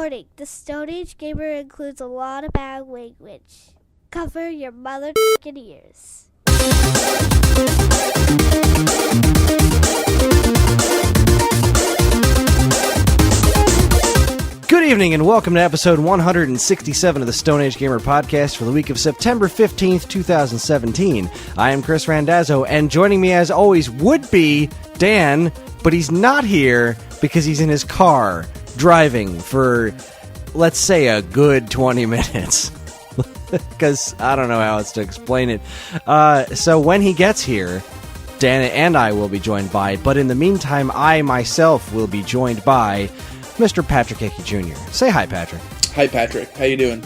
Warning, the Stone Age Gamer includes a lot of bad language. Cover your mother ears. Good evening and welcome to episode 167 of the Stone Age Gamer podcast for the week of September 15th, 2017. I am Kris Randazzo, and joining me as always would be Dan, but he's not here because he's in his car driving for, let's say, a good 20 minutes. Because I don't know how else to explain it. So when he gets here, Dan and I will be joined by, but in the meantime, I myself will be joined by Mr. Patrick Hickey Jr. Say hi, Patrick. Hi, Patrick. How you doing?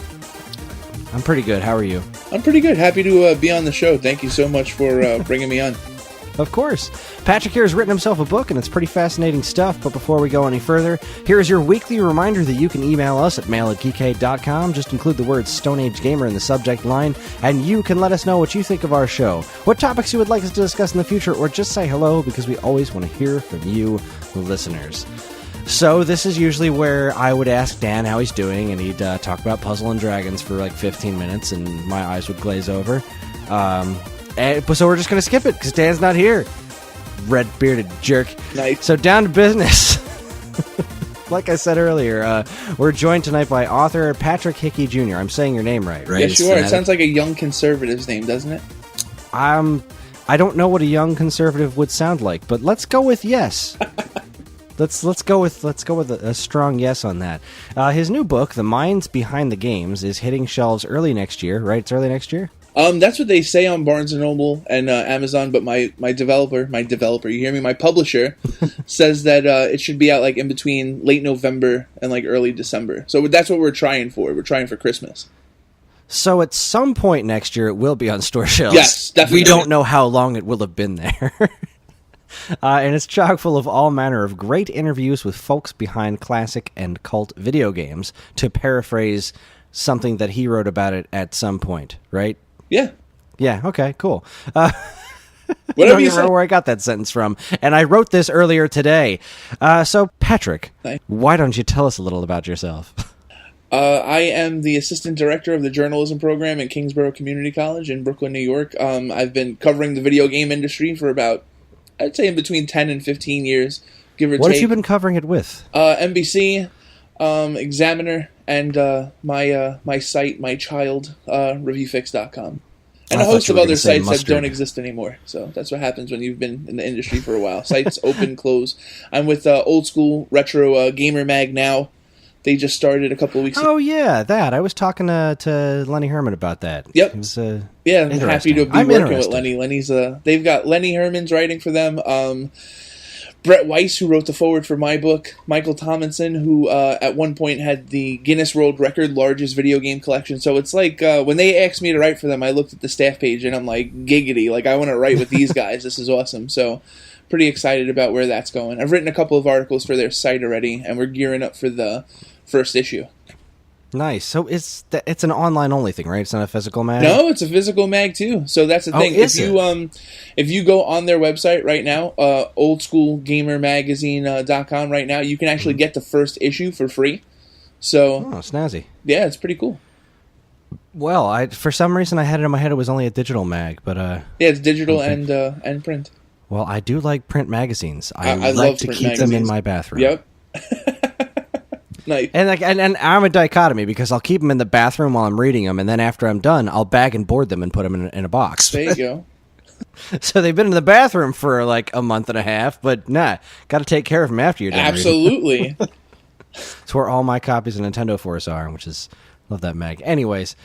I'm pretty good. How are you? I'm pretty good. Happy to be on the show. Thank you so much for bringing me on. Of course. Patrick here has written himself a book, and it's pretty fascinating stuff. But before we go any further, here is your weekly reminder that you can email us at mail@geekade.com. Just include the words Stone Age Gamer in the subject line, and you can let us know what you think of our show, what topics you would like us to discuss in the future, or just say hello, because we always want to hear from you, the listeners. So this is usually where I would ask Dan how he's doing, and he'd talk about Puzzle and Dragons for like 15 minutes, and my eyes would glaze over. So we're just going to skip it, because Dan's not here. Red-bearded jerk. Nice. So down to business. Like I said earlier, we're joined tonight by author Patrick Hickey Jr. I'm saying your name right? Yes, you are. It sounds like a young conservative's name, doesn't it? I don't know what a young conservative would sound like, but let's go with yes. Let's go with a strong yes on that. His new book, The Minds Behind the Games, is hitting shelves early next year, right? It's early next year? That's what they say on Barnes & Noble and Amazon, but my developer, you hear me, my publisher, says that it should be out like in between late November and like early December. So that's what we're trying for. We're trying for Christmas. So at some point next year, it will be on store shelves. Yes, definitely. We don't know how long it will have been there. And it's chock full of all manner of great interviews with folks behind classic and cult video games, to paraphrase something that he wrote about it at some point, right? Yeah. Yeah, okay, cool. Whatever you don't remember where I got that sentence from, and I wrote this earlier today. So, Patrick, why don't you tell us a little about yourself? I am the assistant director of the journalism program at Kingsborough Community College in Brooklyn, New York. I've been covering the video game industry for about, I'd say, in between 10 and 15 years, give or take. What have you been covering it with? NBC, Examiner, and my site, my child, reviewfix.com. And a host of other sites that don't exist anymore. So that's what happens when you've been in the industry for a while. Sites open, close. I'm with Old School Retro Gamer Mag now. They just started a couple of weeks ago. Oh, yeah, that. I was talking to Lenny Herman about that. Yep. It was, yeah, I'm happy to be working with Lenny. Lenny's they've got Lenny Herman's writing for them. Brett Weiss, who wrote the foreword for my book. Michael Tomlinson, who at one point had the Guinness World Record largest video game collection. So it's like when they asked me to write for them, I looked at the staff page and I'm like, giggity. Like, I want to write with these guys. This is awesome. So pretty excited about where that's going. I've written a couple of articles for their site already, and we're gearing up for the first issue. Nice. So it's an online only thing, right? It's not a physical mag? No, it's a physical mag too. So that's the thing. If you go on their website right now, oldschoolgamermagazine.com right now, you can actually get the first issue for free. So snazzy. Yeah, it's pretty cool. Well, for some reason I had it in my head it was only a digital mag, but yeah, it's digital and print. Well, I do like print magazines. I like to keep them in my bathroom. Yep. Nice. And I'm a dichotomy, because I'll keep them in the bathroom while I'm reading them, and then after I'm done, I'll bag and board them and put them in a box. There you go. So they've been in the bathroom for like a month and a half, but got to take care of them after you're done. Absolutely. It's where all my copies of Nintendo Force are, which is, love that mag. Anyways,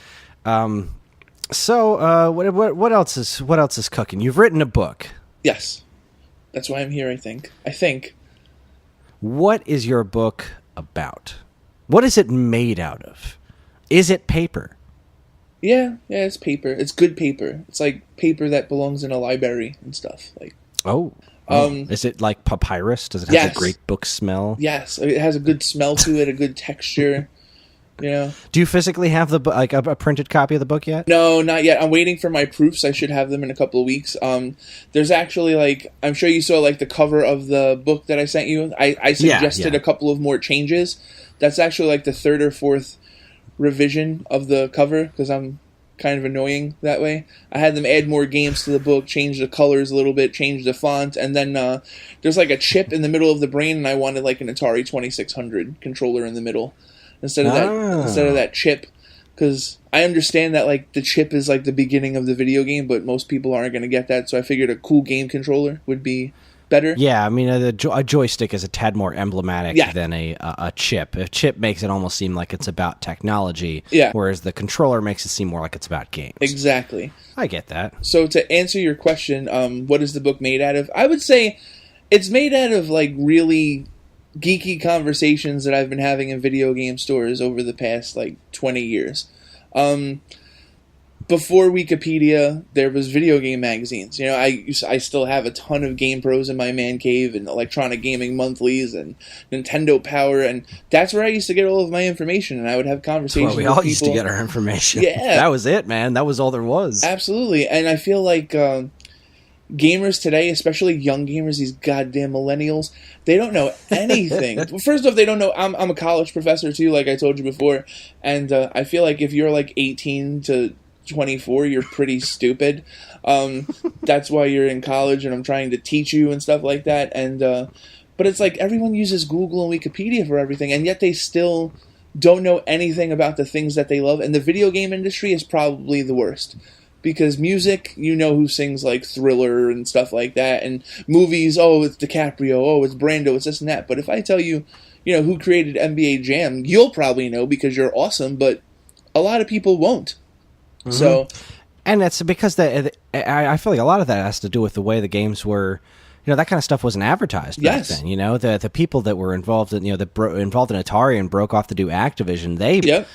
so what else is cooking? You've written a book. Yes, that's why I'm here. I think. What is your book about? What is it made out of? Is it paper? Yeah, it's paper. It's good paper. It's like paper that belongs in a library and stuff. Like, is it like papyrus? Does it have a great book smell? Yes, it has a good smell to it, a good texture. You know? Do you physically have the like a printed copy of the book yet? No, not yet. I'm waiting for my proofs. I should have them in a couple of weeks. There's actually like, I'm sure you saw like the cover of the book that I sent you. I suggested a couple of more changes. That's actually like the third or fourth revision of the cover because I'm kind of annoying that way. I had them add more games to the book, change the colors a little bit, change the font, and then there's like a chip in the middle of the brain, and I wanted like an Atari 2600 controller in the middle instead of that chip, because I understand that like the chip is like the beginning of the video game, but most people aren't going to get that, so I figured a cool game controller would be better. Yeah, I mean, a joystick is a tad more emblematic than a chip. A chip makes it almost seem like it's about technology, whereas the controller makes it seem more like it's about games. Exactly. I get that. So to answer your question, what is the book made out of? I would say it's made out of like really geeky conversations that I've been having in video game stores over the past like 20 years. Before Wikipedia, there was video game magazines. You know, I still have a ton of Game Pros in my man cave and Electronic Gaming Monthlies and Nintendo Power, and that's where I used to get all of my information, and I would have conversations with people. Well, we all used to get our information. Yeah. That was it, man. That was all there was. Absolutely, and I feel like gamers today, especially young gamers, these goddamn millennials, they don't know anything. First off, they don't know. I'm a college professor, too, like I told you before, and I feel like if you're like 18 to 24, you're pretty stupid. That's why you're in college, and I'm trying to teach you and stuff like that. And but it's like everyone uses Google and Wikipedia for everything, and yet they still don't know anything about the things that they love. And the video game industry is probably the worst. Because music, you know who sings like Thriller and stuff like that, and movies, oh, it's DiCaprio, oh, it's Brando, it's this and that. But if I tell you, you know, who created NBA Jam, you'll probably know because you're awesome, but a lot of people won't. Mm-hmm. So, and that's because I feel like a lot of that has to do with the way the games were. You know, that kind of stuff wasn't advertised back then. You know, the people that were involved in involved in Atari and broke off to do Activision, they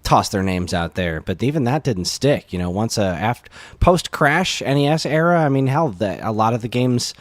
tossed their names out there, but even that didn't stick. You know, once after post Crash NES era, I mean, hell, a lot of the games,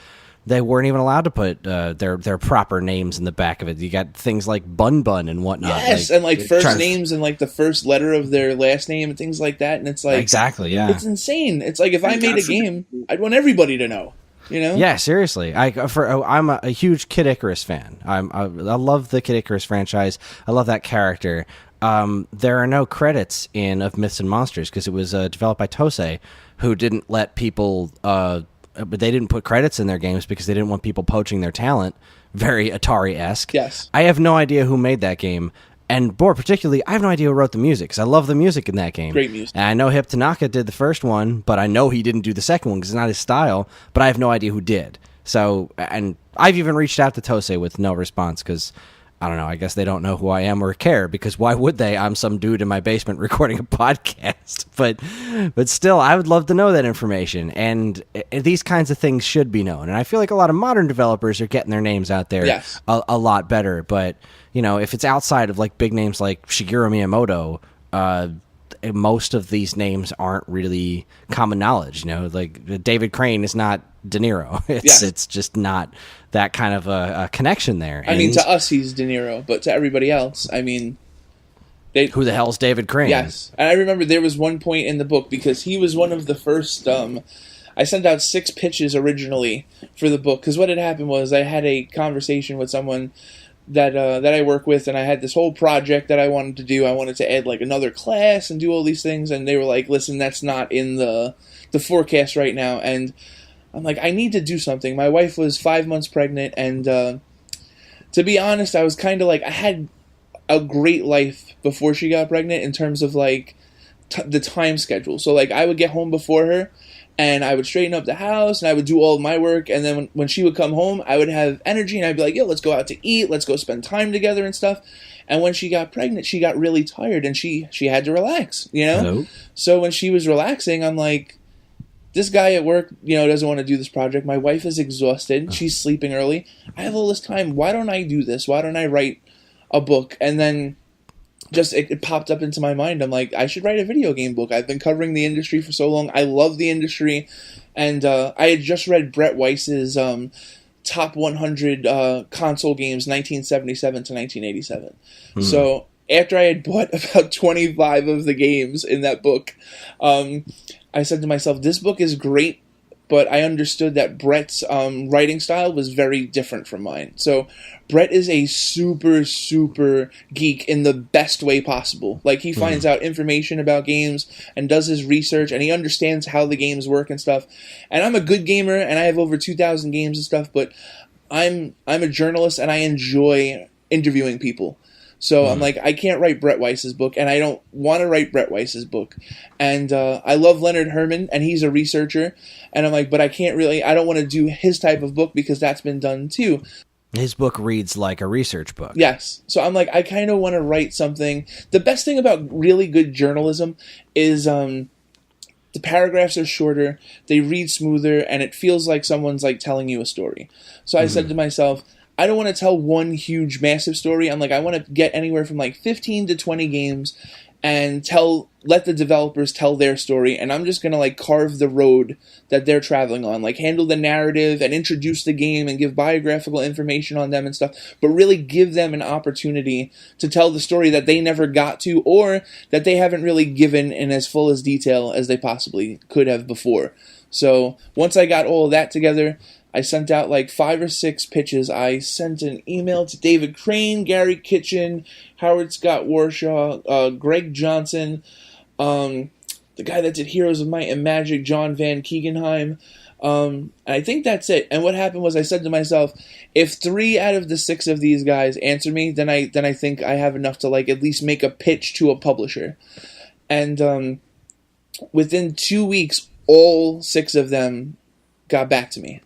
they weren't even allowed to put their proper names in the back of it. You got things like Bun Bun and whatnot. Yes, and like first names and like the first letter of their last name and things like that. And it's like exactly, yeah, it's insane. It's like if I made a game, I'd want everybody to know. You know? Yeah, seriously. I'm a huge Kid Icarus fan. I love the Kid Icarus franchise. I love that character. There are no credits in Of Myths and Monsters because it was developed by Tosei, who didn't let people. But they didn't put credits in their games because they didn't want people poaching their talent. Very Atari-esque. Yes. I have no idea who made that game. And more particularly, I have no idea who wrote the music, because I love the music in that game. Great music. And I know Hip Tanaka did the first one, but I know he didn't do the second one because it's not his style, but I have no idea who did. So, and I've even reached out to Tosei with no response, because, I don't know, I guess they don't know who I am or care, because why would they? I'm some dude in my basement recording a podcast. But still, I would love to know that information, and these kinds of things should be known. And I feel like a lot of modern developers are getting their names out there a lot better, but... You know, if it's outside of like big names like Shigeru Miyamoto, most of these names aren't really common knowledge. You know, like David Crane is not De Niro. It's just not that kind of a connection there. I mean, to us he's De Niro, but to everybody else, I mean, who the hell's David Crane? Yes, and I remember there was one point in the book because he was one of the first. I sent out 6 pitches originally for the book because what had happened was I had a conversation with someone that I work with, and I had this whole project that I wanted to do. I wanted to add like another class and do all these things, and they were like, "Listen, that's not in the forecast right now." And I'm like, "I need to do something." My wife was 5 months pregnant, and to be honest, I was kind of like, I had a great life before she got pregnant in terms of like the time schedule. So like I would get home before her, and I would straighten up the house, and I would do all of my work, and then when she would come home, I would have energy, and I'd be like, yo, let's go out to eat, let's go spend time together and stuff. And when she got pregnant, she got really tired, and she had to relax, you know? Hello? So when she was relaxing, I'm like, this guy at work, you know, doesn't want to do this project. My wife is exhausted. She's sleeping early. I have all this time. Why don't I do this? Why don't I write a book? And then just it popped up into my mind. I'm like, I should write a video game book. I've been covering the industry for so long. I love the industry. And I had just read Brett Weiss's top 100 console games, 1977 to 1987. So after I had bought about 25 of the games in that book, I said to myself, this book is great, but I understood that Brett's writing style was very different from mine. So Brett is a super, super geek in the best way possible. Like, he finds out information about games and does his research, and he understands how the games work and stuff. And I'm a good gamer, and I have over 2,000 games and stuff, but I'm a journalist, and I enjoy interviewing people. So I'm like, I can't write Brett Weiss's book, and I don't want to write Brett Weiss's book. And I love Leonard Herman, and he's a researcher. And I'm like, but I don't want to do his type of book because that's been done too. His book reads like a research book. Yes. So I'm like, I kind of want to write something. The best thing about really good journalism is the paragraphs are shorter, they read smoother, and it feels like someone's like telling you a story. So I said to myself, I don't want to tell one huge, massive story. I'm like, I want to get anywhere from like 15 to 20 games and let the developers tell their story, and I'm just going to like carve the road that they're traveling on, like handle the narrative and introduce the game and give biographical information on them and stuff, but really give them an opportunity to tell the story that they never got to, or that they haven't really given in as full as detail as they possibly could have before. So once I got all of that together, I sent out like 5 or 6 pitches. I sent an email to David Crane, Gary Kitchen, Howard Scott Warshaw, Greg Johnson, the guy that did Heroes of Might and Magic, John Van Keegenheim. And I think that's it. And what happened was I said to myself, if 3 out of the 6 of these guys answer me, then I think I have enough to like at least make a pitch to a publisher. And within 2 weeks, all 6 of them got back to me.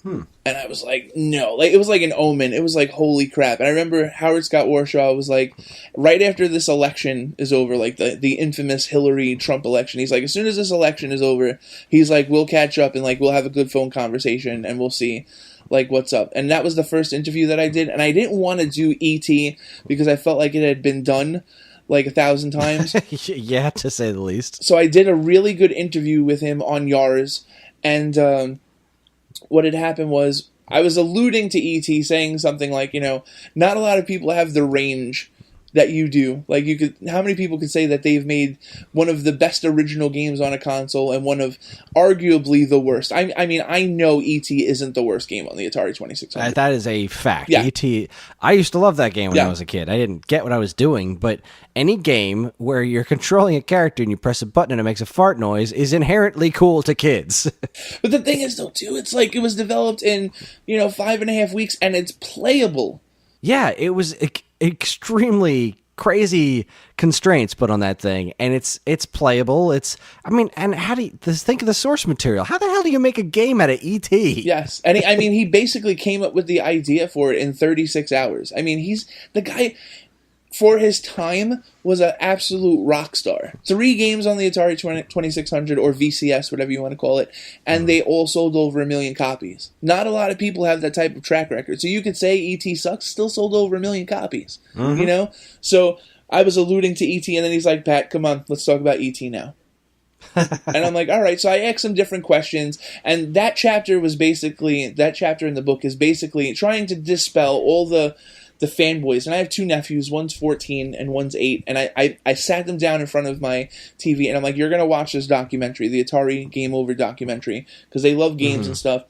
And I was like, no. Like, it was like an omen. It was like, holy crap. And I remember Howard Scott Warshaw was like, right after this election is over, like the infamous Hillary-Trump election, he's like, as soon as this election is over, he's like, we'll catch up and like we'll have a good phone conversation and we'll see like what's up. And that was the first interview that I did. And I didn't want to do E.T. because I felt like it had been done like 1,000 times. Yeah, to say the least. So I did a really good interview with him on Yars, and what had happened was I was alluding to E.T., saying something like, not a lot of people have the range that you do. Like, how many people could say that they've made one of the best original games on a console and one of arguably the worst? I mean, I know E.T. isn't the worst game on the Atari 2600. That is a fact. Yeah. E.T., I used to love that game when I was a kid. I didn't get what I was doing, but any game where you're controlling a character and you press a button and it makes a fart noise is inherently cool to kids. But the thing is, though, too, it's like it was developed in, 5.5 weeks and it's playable. Yeah, it was extremely crazy constraints put on that thing, and it's playable. And how do you think of the source material? How the hell do you make a game out of E.T.? Yes, and he basically came up with the idea for it in 36 hours. I mean, he's the guy for his time was an absolute rock star. 3 games on the Atari 2600 or VCS, whatever you want to call it, and they all sold over 1 million copies. Not a lot of people have that type of track record. So you could say E.T. sucks, still sold over 1 million copies. So I was alluding to E.T., and then he's like, Pat, come on, let's talk about E.T. now. And I'm like, all right. So I asked some different questions, and that chapter in the book is basically trying to dispel all the fanboys. And I have 2 nephews, one's 14 and one's 8, and I sat them down in front of my TV, and I'm like, you're going to watch this documentary, the Atari Game Over documentary, because they love games and stuff.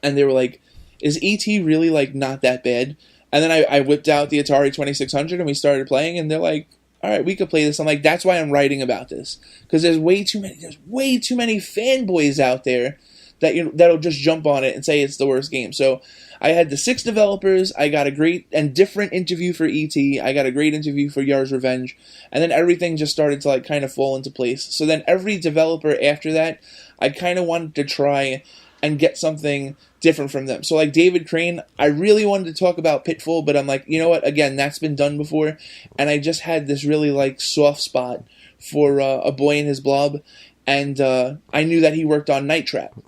And they were like, is E.T. really like not that bad? And then I whipped out the Atari 2600 and we started playing, and they're like, all right, we could play this. I'm like, that's why I'm writing about this, because there's way too many fanboys out there that'll just jump on it and say it's the worst game. So I had the 6 developers. I got a great and different interview for E.T. I got a great interview for Yars Revenge, and then everything just started to like kind of fall into place. So then every developer after that, I kind of wanted to try and get something different from them. So like David Crane, I really wanted to talk about Pitfall, but I'm like, you know what? Again, that's been done before, and I just had this really like soft spot for A Boy and His Blob, and I knew that he worked on Night Trap.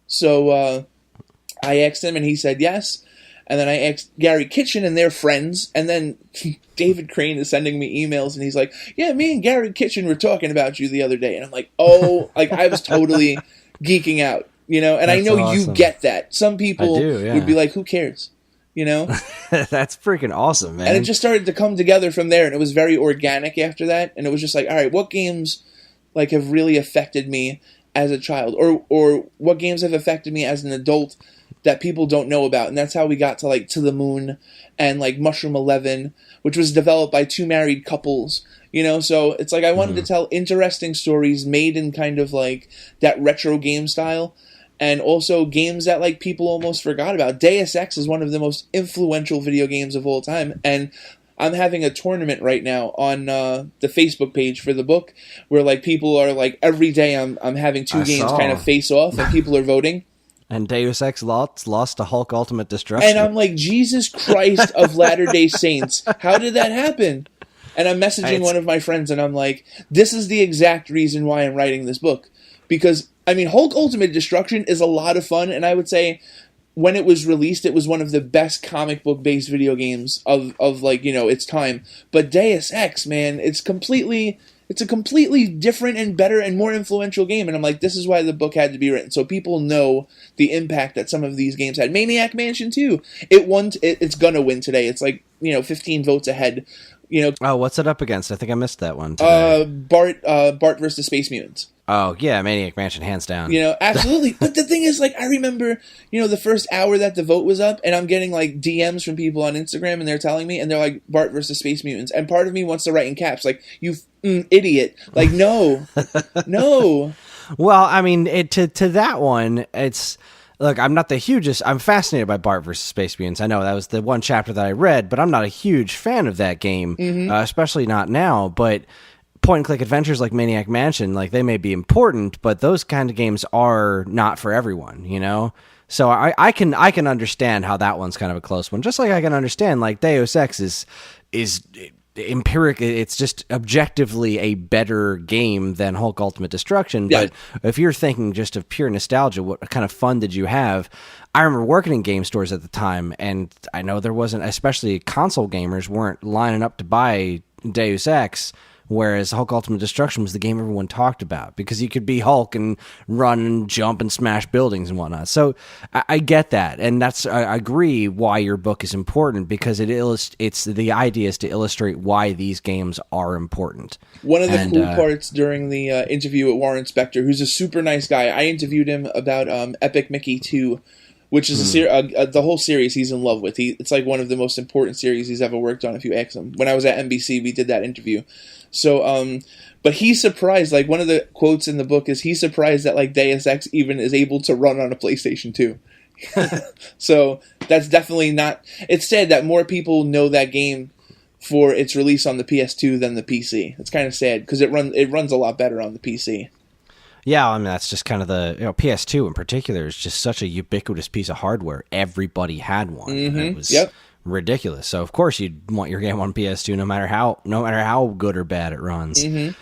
So I asked him, and he said yes. And then I asked Gary Kitchen, and they're friends. And then David Crane is sending me emails, and he's like, yeah, me and Gary Kitchen were talking about you the other day. And I'm like, oh, like I was totally geeking out, And that's I know awesome. You get that. Some people would be like, who cares? you know? That's freaking awesome, man. And it just started to come together from there, and it was very organic after that. And it was just like, all right, what games like have really affected me as a child, or what games have affected me as an adult that people don't know about? And that's how we got to like To the Moon and like Mushroom 11, which was developed by two married couples. You know, so it's like I wanted to tell interesting stories made in kind of like that retro game style, and also games that like people almost forgot about. Deus Ex is one of the most influential video games of all time, and I'm having a tournament right now on the Facebook page for the book where like people are like every day I'm having two games kind of face off and people are voting. And Deus Ex lost to Hulk Ultimate Destruction. And I'm like, Jesus Christ of Latter-day Saints, how did that happen? And I'm messaging one of my friends, and I'm like, this is the exact reason why I'm writing this book. Because, I mean, Hulk Ultimate Destruction is a lot of fun, and I would say when it was released, it was one of the best comic book-based video games of like, you know, its time. But Deus Ex, man, it's a completely different and better and more influential game. And I'm like, this is why the book had to be written. So people know the impact that some of these games had. Maniac Mansion 2, it's gonna win today. It's like, you know, 15 votes ahead. You know, oh, what's it up against? I think I missed that one today. Bart versus Space Mutants. Oh, yeah, Maniac Mansion, hands down. You know, absolutely. But the thing is, like, I remember, you know, the first hour that the vote was up, and I'm getting, like, DMs from people on Instagram, and they're telling me, and they're like, Bart versus Space Mutants. And part of me wants to write in caps, like, you idiot. Like, no. No. Well, I mean, to that one, it's... Look, I'm not the hugest... I'm fascinated by Bart vs. Space Mutants. I know that was the one chapter that I read, but I'm not a huge fan of that game, especially not now. But point-and-click adventures like Maniac Mansion, like, they may be important, but those kind of games are not for everyone, you know? So I can understand how that one's kind of a close one. Just like I can understand, like, Deus Ex is empiric. It's just objectively a better game than Hulk Ultimate Destruction. Yeah. But if you're thinking just of pure nostalgia, what kind of fun did you have? I remember working in game stores at the time, and I know there wasn't, especially console gamers weren't lining up to buy Deus Ex, whereas Hulk Ultimate Destruction was the game everyone talked about because you could be Hulk and run and jump and smash buildings and whatnot. So I get that, and I agree why your book is important, because it's the idea is to illustrate why these games are important. One of the cool parts during the interview with Warren Spector, who's a super nice guy, I interviewed him about Epic Mickey 2, which is the whole series he's in love with. It's like one of the most important series he's ever worked on, if you ask him. When I was at NBC, we did that interview. So, but he's surprised, like, one of the quotes in the book is he's surprised that, like, Deus Ex even is able to run on a PlayStation 2. So, that's definitely not... It's sad that more people know that game for its release on the PS2 than the PC. It's kind of sad, because it runs a lot better on the PC. Yeah, I mean, that's just kind of PS2 in particular is just such a ubiquitous piece of hardware. Everybody had one. It was ridiculous. So of course you'd want your game on PS2 no matter how good or bad it runs. To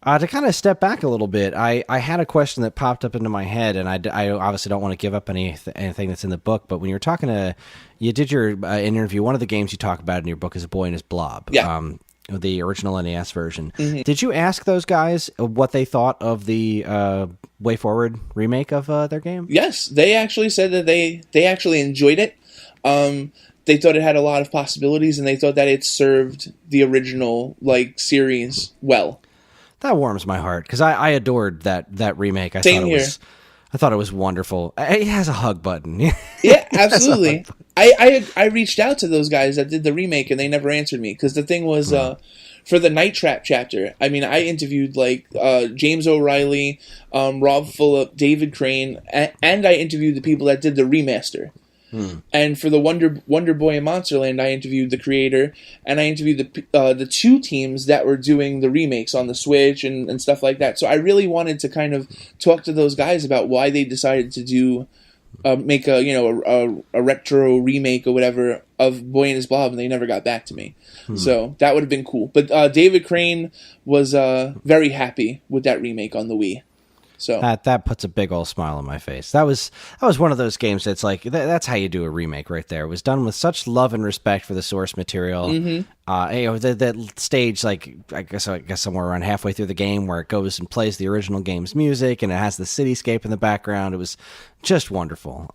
kind of step back a little bit, I had a question that popped up into my head, and I obviously don't want to give up anything that's in the book, but when you're talking you did your interview, one of the games you talk about in your book is A Boy and His Blob. Yeah. The original NES version. Did you ask those guys what they thought of the Way Forward remake of their game? Yes, they actually said that they actually enjoyed it. They thought it had a lot of possibilities, and they thought that it served the original series well. That warms my heart, because I adored that remake. I thought it was wonderful. It has a hug button. Yeah, absolutely. I reached out to those guys that did the remake, and they never answered me, because the thing was, for the Night Trap chapter, I mean, I interviewed James O'Reilly, Rob Fulop, David Crane, and I interviewed the people that did the remaster. And for the Wonder Boy and Monsterland, I interviewed the creator, and I interviewed the two teams that were doing the remakes on the Switch and stuff like that. So I really wanted to kind of talk to those guys about why they decided to make a retro remake or whatever of Boy and His Blob, and they never got back to me. So that would have been cool. But David Crane was very happy with that remake on the Wii. So that puts a big old smile on my face. That was one of those games that's like that's how you do a remake right there. It was done with such love and respect for the source material. That stage, I guess somewhere around halfway through the game, where it goes and plays the original game's music, and it has the cityscape in the background. It was just wonderful.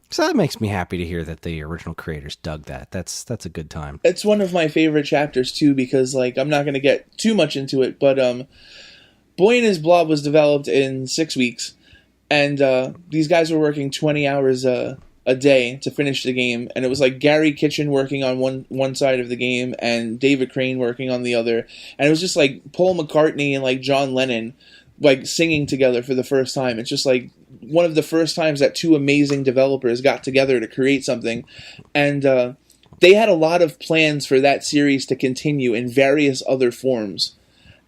So that makes me happy to hear that the original creators dug that. That's a good time. It's one of my favorite chapters too, because like I'm not going to get too much into it, but Boy and His Blob was developed in 6 weeks, and these guys were working 20 hours a day to finish the game, and it was like Gary Kitchen working on one side of the game and David Crane working on the other, and it was just like Paul McCartney and like John Lennon like singing together for the first time. It's just like one of the first times that two amazing developers got together to create something, and they had a lot of plans for that series to continue in various other forms,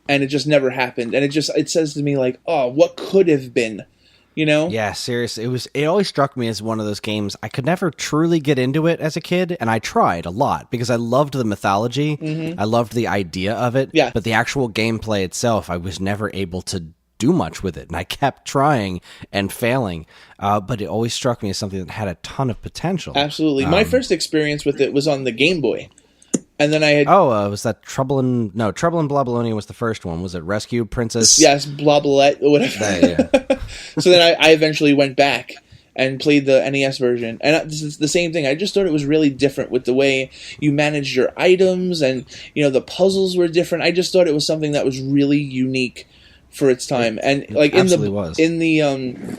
and it just never happened. And it says to me like, oh, what could have been, you know? Yeah, seriously. It always struck me as one of those games I could never truly get into it as a kid, and I tried a lot because I loved the mythology. Mm-hmm. I loved the idea of it. Yeah. But the actual gameplay itself, I was never able to do much with it, and I kept trying and failing. But it always struck me as something that had a ton of potential. Absolutely. My first experience with it was on the Game Boy. And then I had... was that Trouble in Blabalonia was the first one. Was it Rescue Princess? Yes, Blobolette, or whatever. Yeah. So then I eventually went back and played the NES version. And this is the same thing. I just thought it was really different with the way you managed your items, and the puzzles were different. I just thought it was something that was really unique for its time. And like in the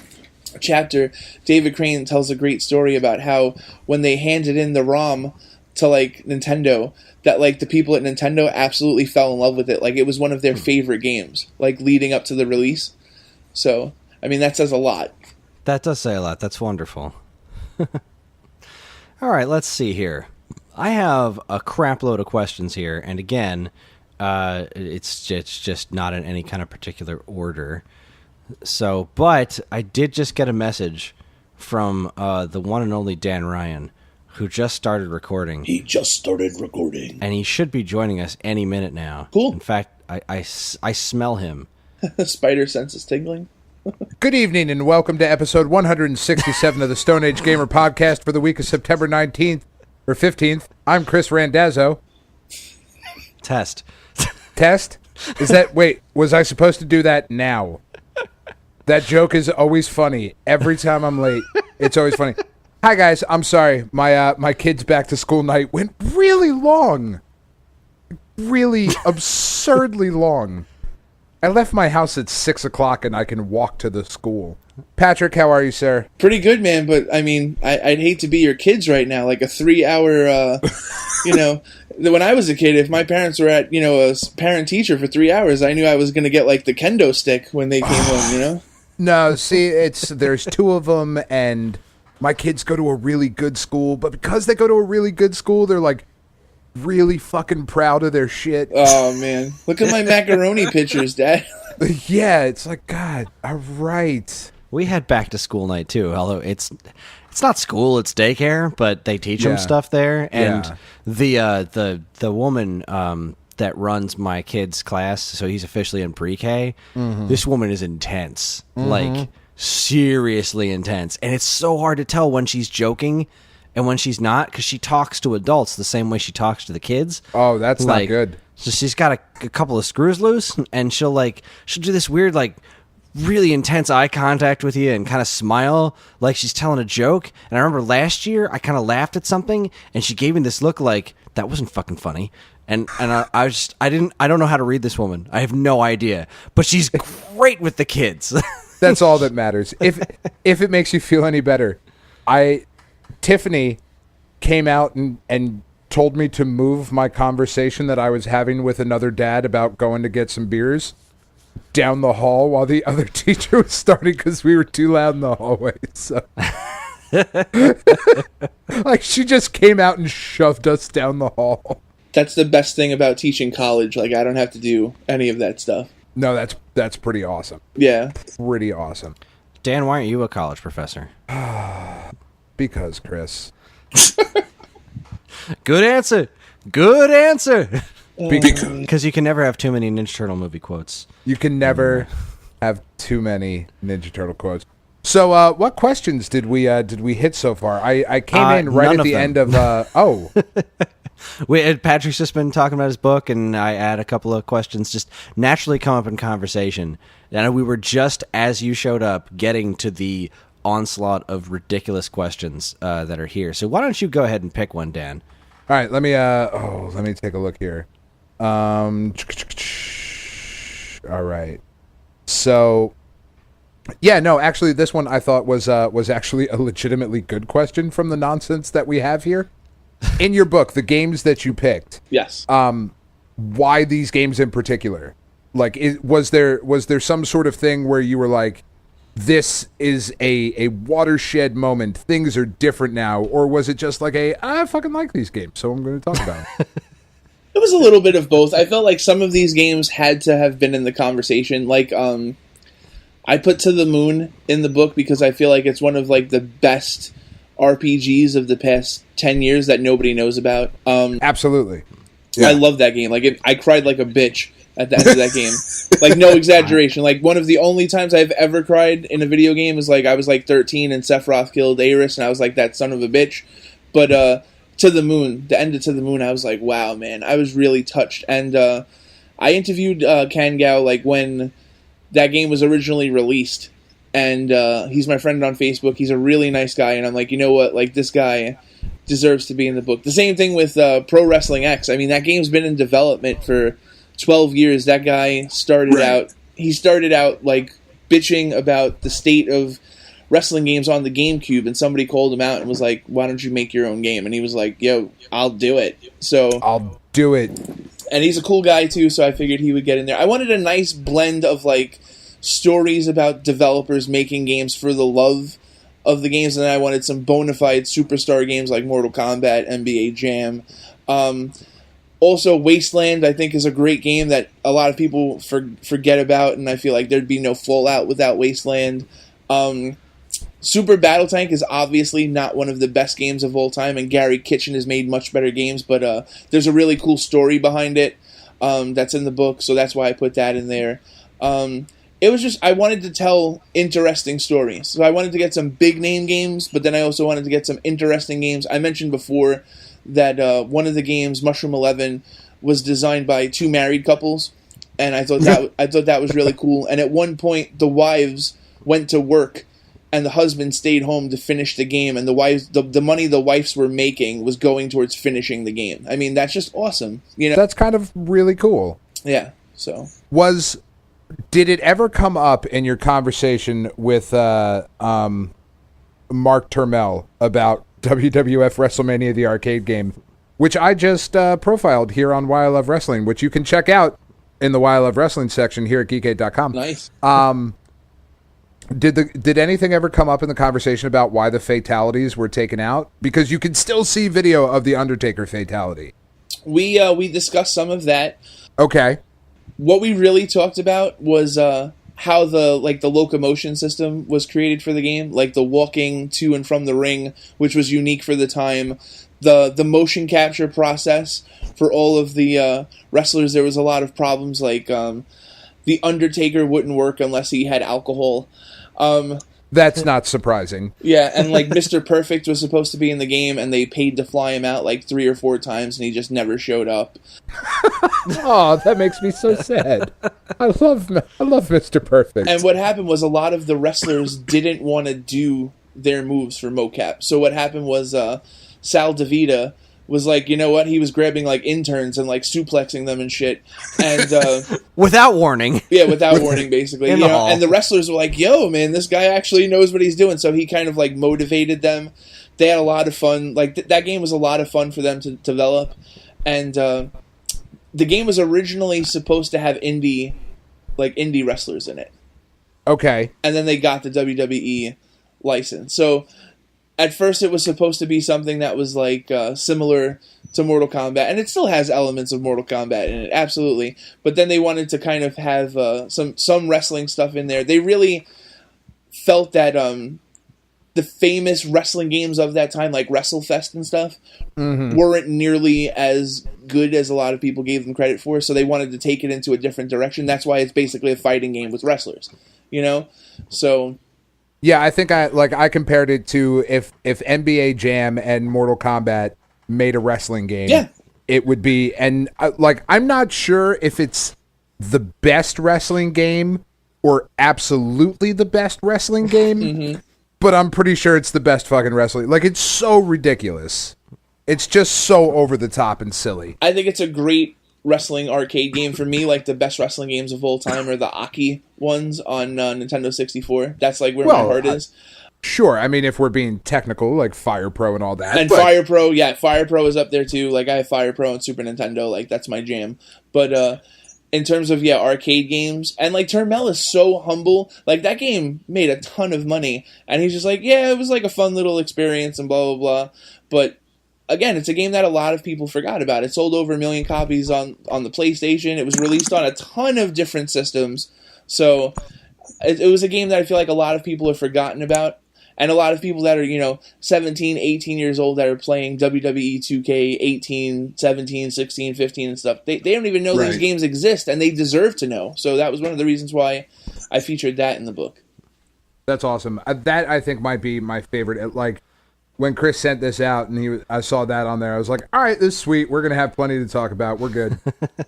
chapter, David Crane tells a great story about how when they handed in the ROM to like Nintendo, that like the people at Nintendo absolutely fell in love with it. Like it was one of their favorite games, like leading up to the release. So, I mean, that says a lot. That does say a lot. That's wonderful. All right, let's see here. I have a crap load of questions here, and again, it's just not in any kind of particular order. So, but I did just get a message from the one and only Dan Ryan, who just started recording. He just started recording. And he should be joining us any minute now. Cool. In fact, I smell him. Spider sense is tingling. Good evening and welcome to episode 167 of the Stone Age Gamer podcast for the week of September 19th or 15th. I'm Kris Randazzo. Test. Is that... Wait, was I supposed to do that now? That joke is always funny. Every time I'm late, it's always funny. Hi, guys. I'm sorry. My kid's back-to-school night went really long. Really absurdly long. I left my house at 6 o'clock and I can walk to the school. Patrick, how are you, sir? Pretty good, man, but I mean, I'd hate to be your kids right now, like a 3-hour, when I was a kid, if my parents were at, a parent-teacher for 3 hours, I knew I was going to get like the kendo stick when they came home, No, see, there's two of them, and my kids go to a really good school, but because they go to a really good school, they're like really fucking proud of their shit. Oh, man. Look at my macaroni pictures, Dad. Yeah, it's like, God, all right. We had back to school night too, although it's not school, it's daycare, but they teach them stuff there. And the woman that runs my kid's class, so he's officially in pre-K, this woman is intense. Like seriously intense. And it's so hard to tell when she's joking and when she's not, because she talks to adults the same way she talks to the kids. Oh, that's not good. So she's got a couple of screws loose, and she'll do this weird, really intense eye contact with you and kind of smile like she's telling a joke. And I remember last year I kind of laughed at something, and she gave me this look like that wasn't fucking funny. And I don't know how to read this woman. I have no idea, but she's great with the kids. That's all that matters. If it makes you feel any better, Tiffany came out and told me to move my conversation that I was having with another dad about going to get some beers down the hall while the other teacher was starting because we were too loud in the hallway. So, she just came out and shoved us down the hall. That's the best thing about teaching college. Like, I don't have to do any of that stuff. No, that's pretty awesome. Yeah. Pretty awesome. Dan, why aren't you a college professor? Because, Kris. Good answer. Because you can never have too many Ninja Turtle movie quotes. You can never have too many Ninja Turtle quotes. So, what questions did we hit so far? I came in right at the end of. Patrick's just been talking about his book, and I had a couple of questions just naturally come up in conversation. And we were just, as you showed up, getting to the onslaught of ridiculous questions that are here. So why don't you go ahead and pick one, Dan? All right, let me take a look here. All right. So, yeah, no, actually, this one I thought was actually a legitimately good question from the nonsense that we have here. In your book, the games that you picked. Yes. Why these games in particular? Like, was there some sort of thing where you were like, this is a watershed moment, things are different now, or was it just like I fucking like these games, so I'm going to talk about them? It was a little bit of both. I felt like some of these games had to have been in the conversation. Like, I put To the Moon in the book because I feel like it's one of like the best RPGs of the past 10 years that nobody knows about. Absolutely. Yeah. I love that game. Like, I cried like a bitch at the end of that game. Like, no exaggeration. Like, one of the only times I've ever cried in a video game is like I was like 13 and Sephiroth killed Aerith, and I was like, that son of a bitch. But To the Moon, the end of To the Moon, I was like, wow, man. I was really touched. And I interviewed Kangao like when that game was originally released. And he's my friend on Facebook. He's a really nice guy. And I'm like, you know what? Like, this guy deserves to be in the book. The same thing with Pro Wrestling X. I mean, that game's been in development for 12 years. That guy started out like bitching about the state of wrestling games on the GameCube, and somebody called him out and was like, why don't you make your own game? And he was like, yo, I'll do it. So I'll do it. And he's a cool guy too, so I figured he would get in there. I wanted a nice blend of like stories about developers making games for the love of the games, and then I wanted some bona fide superstar games like Mortal Kombat, NBA Jam. Also, Wasteland, I think, is a great game that a lot of people forget about, and I feel like there'd be no Fallout without Wasteland. Super Battle Tank is obviously not one of the best games of all time, and Gary Kitchen has made much better games, but there's a really cool story behind it that's in the book, so that's why I put that in there. It was just, I wanted to tell interesting stories. So I wanted to get some big-name games, but then I also wanted to get some interesting games. I mentioned before that one of the games, Mushroom 11, was designed by two married couples, and I thought that was really cool. And at one point, the wives went to work, and the husband stayed home to finish the game, and the money the wives were making was going towards finishing the game. I mean, that's just awesome. You know, that's kind of really cool. Yeah. So did it ever come up in your conversation with Mark Turmel about WWF WrestleMania, the arcade game, which I just profiled here on Why I Love Wrestling, which you can check out in the Why I Love Wrestling section here at geekade.com. Nice. Did anything ever come up in the conversation about why the fatalities were taken out? Because you can still see video of the Undertaker fatality. We discussed some of that. Okay. What we really talked about was how the locomotion system was created for the game, like the walking to and from the ring, which was unique for the time. The motion capture process for all of the wrestlers, there was a lot of problems, like the Undertaker wouldn't work unless he had alcohol. That's not surprising. Yeah, and like Mr. Perfect was supposed to be in the game, and they paid to fly him out like 3 or 4 times, and he just never showed up. Oh, that makes me so sad. I love Mr. Perfect. And what happened was a lot of the wrestlers didn't want to do their moves for mocap. So what happened was Sal DeVita was like, you know what? He was grabbing like interns and like suplexing them and shit, and without warning. Yeah, without warning, basically. You know, and the wrestlers were like, "Yo, man, this guy actually knows what he's doing." So he kind of like motivated them. They had a lot of fun. Like that game was a lot of fun for them to develop, and the game was originally supposed to have indie wrestlers in it. Okay, and then they got the WWE license. So at first, it was supposed to be something that was like similar to Mortal Kombat, and it still has elements of Mortal Kombat in it, absolutely. But then they wanted to kind of have some wrestling stuff in there. They really felt that the famous wrestling games of that time, like WrestleFest and stuff, weren't nearly as good as a lot of people gave them credit for. So they wanted to take it into a different direction. That's why it's basically a fighting game with wrestlers, you know. So. Yeah, I think I compared it to if NBA Jam and Mortal Kombat made a wrestling game. Yeah. It would be, and I'm not sure if it's the best wrestling game or absolutely the best wrestling game, but I'm pretty sure it's the best fucking wrestling. Like, it's so ridiculous. It's just so over the top and silly. I think it's a great wrestling arcade game. For me, like, the best wrestling games of all time are the Aki ones on Nintendo 64. That's, like, where my heart is. Sure. I mean, if we're being technical, like Fire Pro and all that. And Fire Pro, yeah. Fire Pro is up there, too. Like, I have Fire Pro and Super Nintendo. Like, that's my jam. But, in terms of, arcade games, and, like, Turmel is so humble. Like, that game made a ton of money. And he's just like, yeah, it was, like, a fun little experience and blah, blah, blah. But again, it's a game that a lot of people forgot about. It sold over 1 million copies on the PlayStation. It was released on a ton of different systems. So it was a game that I feel like a lot of people have forgotten about. And a lot of people that are, 17, 18 years old that are playing WWE 2K 18, 17, 16, 15 and stuff, they don't even know these games exist, and they deserve to know. So that was one of the reasons why I featured that in the book. That's awesome. That, I think, might be my favorite. Like, when Kris sent this out and I saw that on there, I was like, all right, this is sweet. We're going to have plenty to talk about. We're good.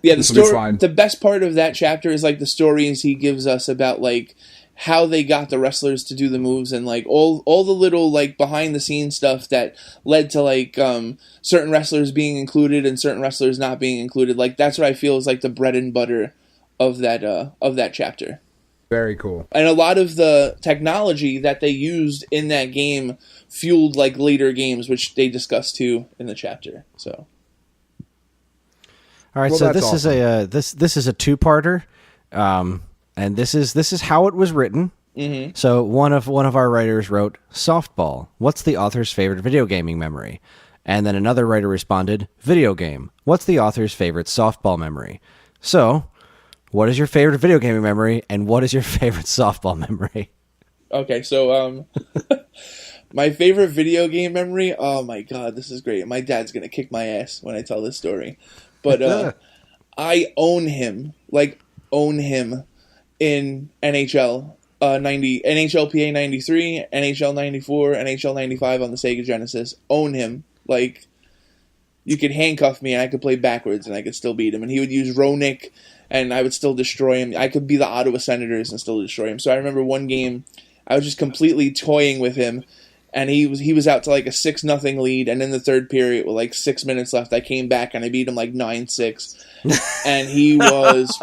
Yeah, the best part of that chapter is, like, the stories he gives us about, like, how they got the wrestlers to do the moves and, like, all the little, like, behind-the-scenes stuff that led to, like, certain wrestlers being included and certain wrestlers not being included. Like, that's what I feel is, like, the bread and butter of that chapter. Very cool. And a lot of the technology that they used in that game fueled, like, later games, which they discuss too in the chapter. So, all right. So this is this is a two-parter, and this is how it was written. Mm-hmm. So one of our writers wrote softball. What's the author's favorite video gaming memory? And then another writer responded, video game. What's the author's favorite softball memory? So, what is your favorite video gaming memory, and what is your favorite softball memory? Okay, so my favorite video game memory. Oh my god, this is great. My dad's gonna kick my ass when I tell this story, but I own him in NHL 90, NHLPA 93, NHL 94, NHL 95 on the Sega Genesis. Own him. Like, you could handcuff me and I could play backwards and I could still beat him. And he would use Roenick and I would still destroy him. I could be the Ottawa Senators and still destroy him. So I remember one game, I was just completely toying with him. And he was out to like a 6-0 lead. And in the third period, with like 6 minutes left, I came back and I beat him like 9-6. And he was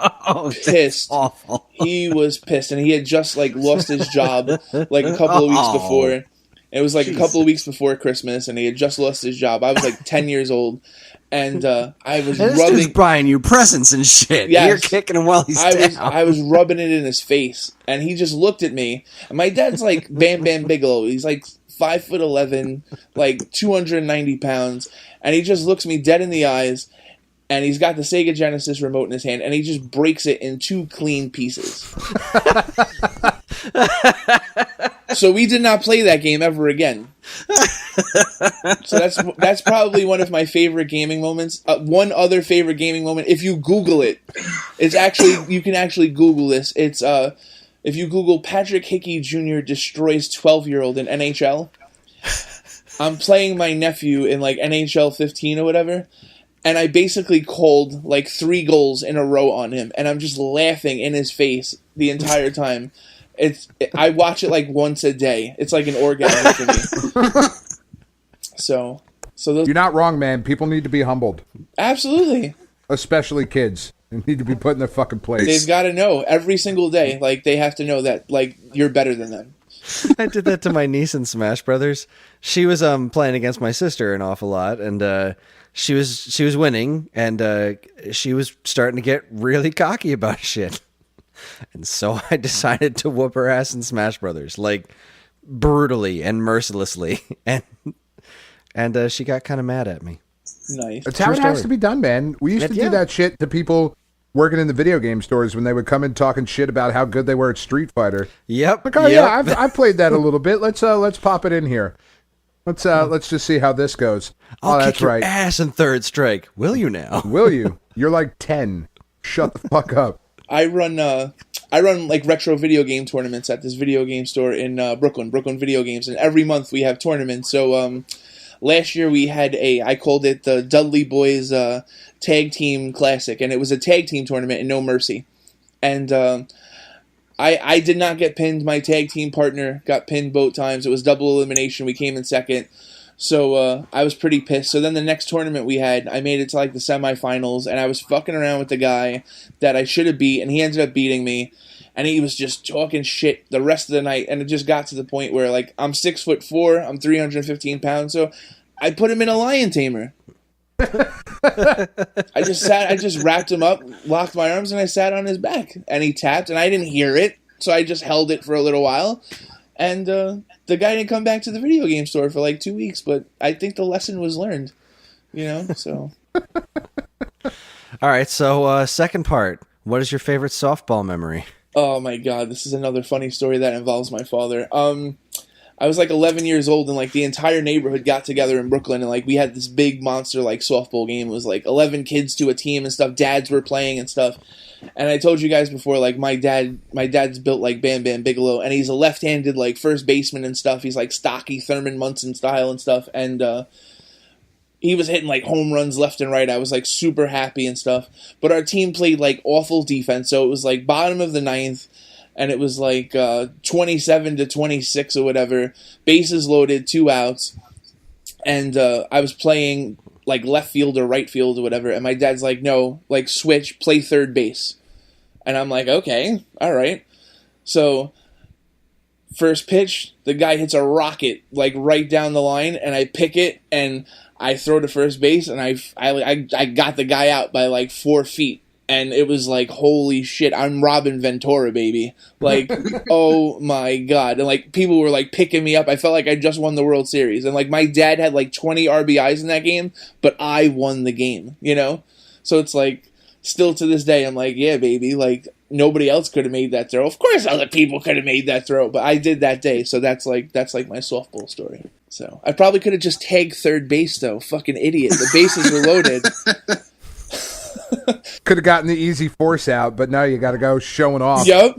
pissed. Awful. He was pissed. And he had just like lost his job like a couple of weeks before. It was like a couple of weeks before Christmas, and he had just lost his job. I was like 10 years old, and I was rubbing buying you presents and shit. Yes, you're kicking him while he's down. I was rubbing it in his face, and he just looked at me. And my dad's like Bam Bam Bigelow. He's like 5'11", like 290 pounds, and he just looks me dead in the eyes. And he's got the Sega Genesis remote in his hand, and he just breaks it in 2 clean pieces. So we did not play that game ever again. So that's probably one of my favorite gaming moments. One other favorite gaming moment, if you Google it, you can actually Google this. It's if you Google Patrick Hickey Jr. destroys 12-year-old in NHL. I'm playing my nephew in like NHL 15 or whatever. And I basically called like 3 goals in a row on him, and I'm just laughing in his face the entire time. I watch it like once a day. It's like an orgasm for me. So those, you're not wrong, man. People need to be humbled. Absolutely. Especially kids. They need to be put in their fucking place. They've got to know every single day. Like, they have to know that like you're better than them. I did that to my niece in Smash Brothers. She was playing against my sister an awful lot, and she was winning, and she was starting to get really cocky about shit. And so I decided to whoop her ass in Smash Brothers, like brutally and mercilessly, and she got kind of mad at me. Nice. That's how it has to be done, man. We used to do that shit to people working in the video game stores when they would come in talking shit about how good they were at Street Fighter. Yep. Like, oh yeah, I've played that a little bit. Let's pop it in here. Let's just see how this goes. I'll that's kick your right. ass in Third Strike. Will you now? Will you? You're like 10. Shut the fuck up. I run like retro video game tournaments at this video game store in Brooklyn Video Games, and every month we have tournaments. So last year we had I called it the Dudley Boys Tag Team Classic, and it was a tag team tournament in No Mercy. And I did not get pinned. My tag team partner got pinned both times. It was double elimination. We came in second. So I was pretty pissed. So then the next tournament we had, I made it to like the semifinals, and I was fucking around with the guy that I should have beat, and he ended up beating me. And he was just talking shit the rest of the night, and it just got to the point where, like, I'm 6'4", I'm 315 pounds, so I put him in a lion tamer. I just wrapped him up, locked my arms, and I sat on his back. And he tapped, and I didn't hear it, so I just held it for a little while. And the guy didn't come back to the video game store for like 2 weeks, but I think the lesson was learned, so. All right, so second part. What is your favorite softball memory? Oh my god, this is another funny story that involves my father. I was like 11 years old, and like the entire neighborhood got together in Brooklyn, and like we had this big monster like softball game. It was like 11 kids to a team and stuff. Dads were playing and stuff. And I told you guys before, like my dad's built like Bam Bam Bigelow, and he's a left-handed like first baseman and stuff. He's like stocky Thurman Munson style and stuff, and he was hitting like home runs left and right. I was like super happy and stuff. But our team played like awful defense, so it was like bottom of the ninth, and it was like 27-26 or whatever. Bases loaded, 2 outs, and I was playing like left field or right field or whatever. And my dad's like, "No, like switch, play third base." And I'm like, "Okay, all right." So first pitch, the guy hits a rocket like right down the line, and I pick it and I throw to first base, and I got the guy out by like 4 feet, and it was like, holy shit, I'm Robin Ventura, baby. Like, oh my god. And like people were like picking me up. I felt like I just won the World Series. And like my dad had like 20 RBIs in that game, but I won the game, So it's like, still to this day, I'm like, yeah, baby, like nobody else could have made that throw. Of course other people could have made that throw, but I did that day. So that's like my softball story. So I probably could have just tagged third base, though. Fucking idiot. The bases were loaded. Could have gotten the easy force out, but now you got to go showing off. Yup.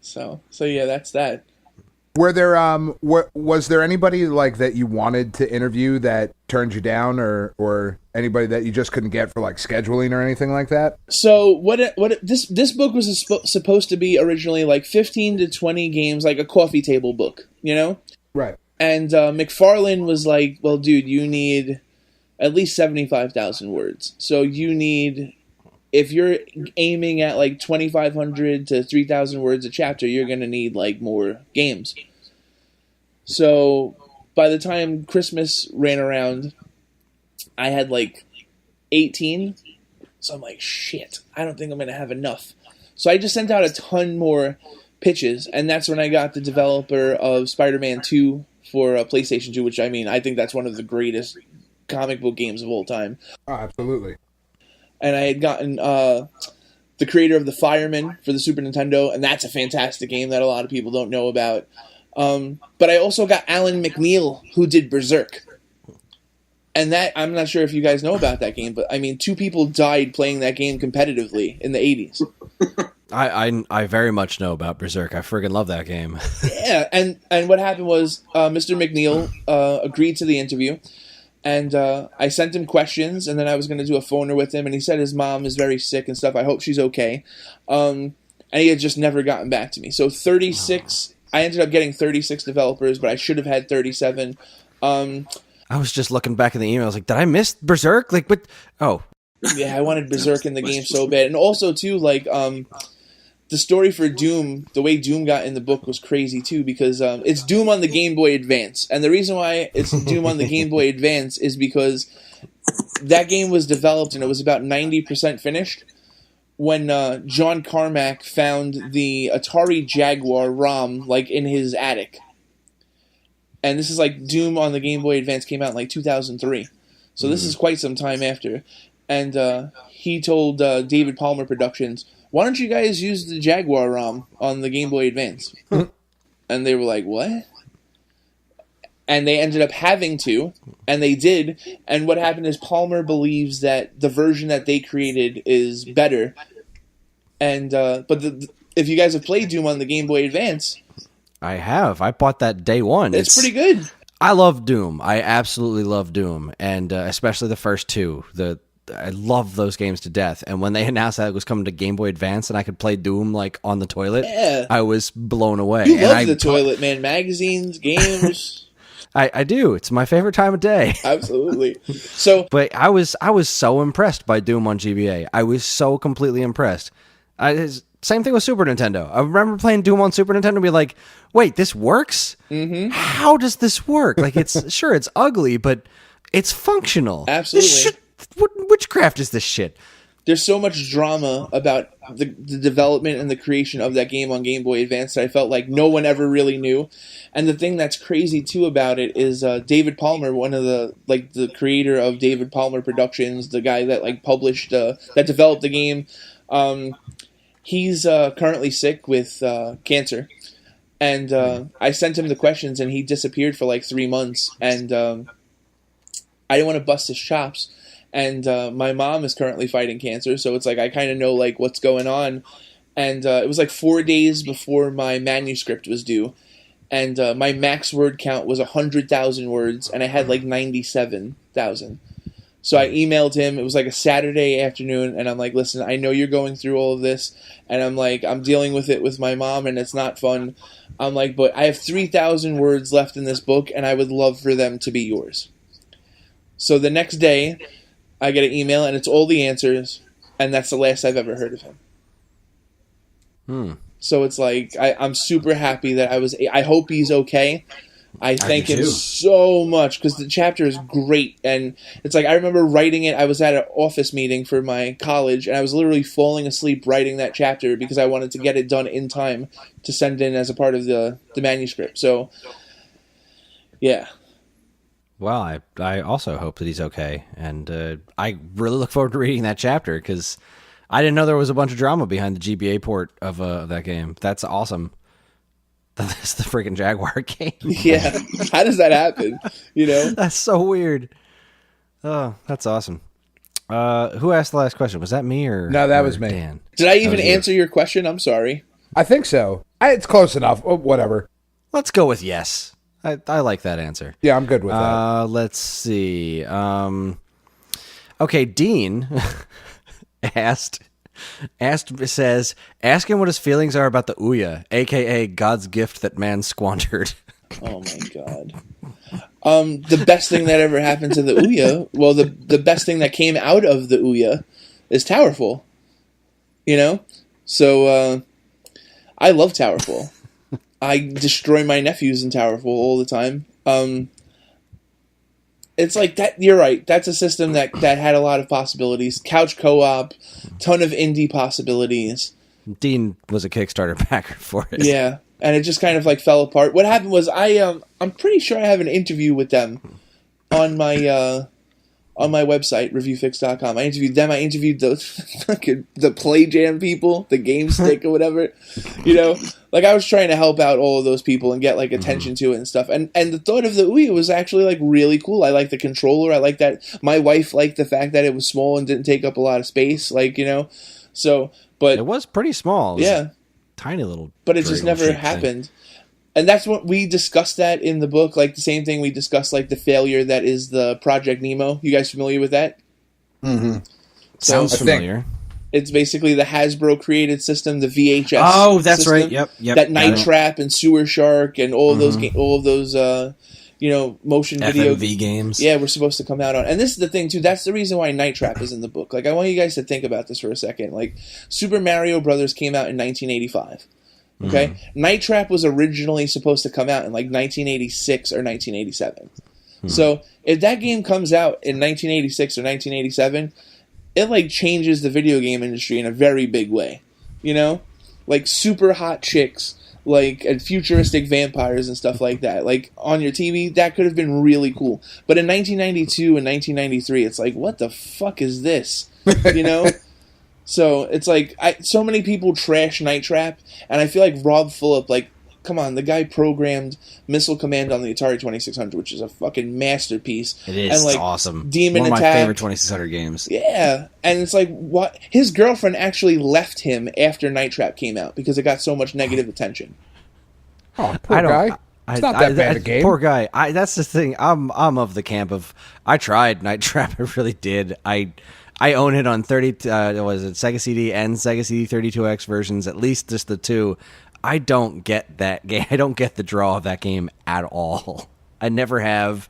So yeah, that's that. Were there was there anybody like that you wanted to interview that turned you down, or anybody that you just couldn't get for like scheduling or anything like that? So this book was supposed to be originally like 15 to 20 games, like a coffee table book, Right. And McFarlane was like, "Well, dude, you need at least 75,000 words. So you need, if you're aiming at like 2,500 to 3,000 words a chapter, you're going to need like more games." So by the time Christmas ran around, I had like 18. So I'm like, shit, I don't think I'm going to have enough. So I just sent out a ton more pitches, and that's when I got the developer of Spider-Man 2 for PlayStation 2, which I think that's one of the greatest comic book games of all time. Oh, absolutely. And I had gotten the creator of The Fireman for the Super Nintendo, and that's a fantastic game that a lot of people don't know about. But I also got Alan McNeil, who did Berserk. And that, I'm not sure if you guys know about that game, but 2 people died playing that game competitively in the 80s. I very much know about Berserk. I friggin' love that game. Yeah, and what happened was Mr. McNeil agreed to the interview, and I sent him questions, and then I was going to do a phoner with him, and he said his mom is very sick and stuff. I hope she's okay. And he had just never gotten back to me. So 36, I ended up getting 36 developers, but I should have had 37. I was just looking back in the email. I was like, did I miss Berserk? Like, what? Oh. Yeah, I wanted Berserk in the game so bad. And also, too, like, the story for Doom, the way Doom got in the book was crazy, too, because it's Doom on the Game Boy Advance. And the reason why it's Doom on the Game Boy Advance is because that game was developed and it was about 90% finished when John Carmack found the Atari Jaguar ROM, like, in his attic. And this is like Doom on the Game Boy Advance came out in like 2003. So this is quite some time after. And he told David Palmer Productions, "Why don't you guys use the Jaguar ROM on the Game Boy Advance?" And they were like, "What?" And they ended up having to, and they did. And what happened is Palmer believes that the version that they created is better. And but if you guys have played Doom on the Game Boy Advance... I have. I bought that day one. It's pretty good. I love Doom. I absolutely love Doom, and especially the first two. The I love those games to death. And when they announced that it was coming to Game Boy Advance and I could play Doom like on the toilet, I was blown away. You love the toilet, man. Magazines, games. I do. It's my favorite time of day. Absolutely. So, but I was so impressed by Doom on GBA. I was so completely impressed. Same thing with Super Nintendo. I remember playing Doom on Super Nintendo and be like, wait, this works? Mm-hmm. How does this work? Like, it's sure it's ugly, but it's functional. Absolutely. What witchcraft is this shit? There's so much drama about the development and the creation of that game on Game Boy Advance that I felt like no one ever really knew. And the thing that's crazy too about it is David Palmer, one of the creator of David Palmer Productions, the guy that published that developed the game. He's currently sick with cancer, and I sent him the questions, and he disappeared for 3 months, and I didn't want to bust his chops. And my mom is currently fighting cancer, so it's I kind of know what's going on. And it was 4 days before my manuscript was due, and my max word count was 100,000 words, and I had 97,000. So I emailed him. It was a Saturday afternoon, and I'm like, listen, I know you're going through all of this, and I'm dealing with it with my mom, and it's not fun. I'm like, but I have 3,000 words left in this book, and I would love for them to be yours. So the next day, I get an email, and it's all the answers, and that's the last I've ever heard of him. So it's I'm super happy that I hope he's okay. I thank him so much because the chapter is great, and it's I remember writing it. I was at an office meeting for my college, and I was literally falling asleep writing that chapter because I wanted to get it done in time to send in as a part of the manuscript. So, yeah. Well, I also hope that he's okay, and I really look forward to reading that chapter because I didn't know there was a bunch of drama behind the GBA port of that game. That's awesome. That's the freaking Jaguar game. Yeah, how does that happen? That's so weird. Oh, that's awesome. Who asked the last question? Was that me or no? That was me. Dan? Did I even answer your question? I'm sorry. I think so. It's close enough. Oh, whatever. Let's go with yes. I like that answer. Yeah, I'm good with that. Let's see. Okay, Dean says, ask him what his feelings are about the Ouya, a.k.a. God's gift that man squandered. Oh, my God. The best thing that ever happened to the Ouya, well, the best thing that came out of the Ouya is Towerful. So, I love Towerful. I destroy my nephews in Towerful all the time. It's that. You're right. That's a system that had a lot of possibilities. Couch co-op, ton of indie possibilities. Dean was a Kickstarter backer for it. Yeah, and it just kind of fell apart. What happened was I'm pretty sure I have an interview with them on my website reviewfix.com. I interviewed them. I interviewed the Play Jam people, the Game Stick or whatever. I was trying to help out all of those people and get attention to it and stuff. And the thought of the Ouya was actually really cool. I like the controller. I like that. My wife liked the fact that it was small and didn't take up a lot of space. So, but it was pretty small. It was yeah, tiny little. But it just never happened. And that's what we discussed that in the book. The same thing we discussed, the failure that is the Project Nemo. You guys familiar with that? Mm-hmm. Sounds familiar. It's basically the Hasbro created system, the VHS. Oh, that's system, right. Yep. That Night Trap and Sewer Shark and all of those, motion video FMV games. Yeah, we're supposed to come out on. And this is the thing too. That's the reason why Night Trap is in the book. I want you guys to think about this for a second. Super Mario Brothers came out in 1985. Okay, Night Trap was originally supposed to come out in 1986 or 1987. So if that game comes out in 1986 or 1987, it changes the video game industry in a very big way. Super hot chicks, and futuristic vampires and stuff like that. On your TV, that could have been really cool. But in 1992 and 1993, it's what the fuck is this? So it's so many people trash Night Trap, and I feel like Rob Phillip, come on, the guy programmed Missile Command on the Atari 2600, which is a fucking masterpiece. It is. And, awesome. Demon One of my Attack. favorite 2600 games. Yeah, and it's what? His girlfriend actually left him after Night Trap came out because it got so much negative attention. Oh, poor guy. It's not that bad a game. Poor guy. That's the thing. I'm of the camp of I tried Night Trap. I really did. I own it on 30. Was it Sega CD and Sega CD 32X versions? At least just the two. I don't get that game. I don't get the draw of that game at all. I never have.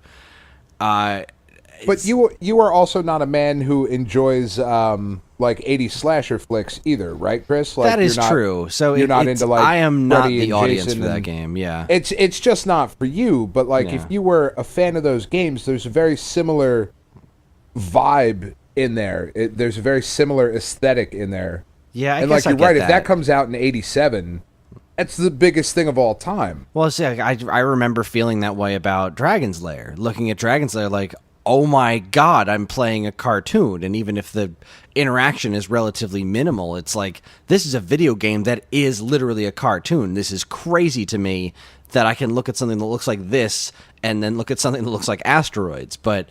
But you are also not a man who enjoys like 80s slasher flicks either, right, Kris? Like, that is true. So you're not into like I am not Freddy the and audience Jason for that game. Yeah, it's just not for you. But like, if you were a fan of those games, there's a very similar vibe in there. There's a very similar aesthetic in there. Yeah, and like you're right. If that comes out in '87. That's the biggest thing of all time. Well, see, I remember feeling that way about Dragon's Lair. Looking at Dragon's Lair like, oh my god, I'm playing a cartoon. And even if the interaction is relatively minimal, it's like, this is a video game that is literally a cartoon. This is crazy to me that I can look at something that looks like this and then look at something that looks like asteroids. But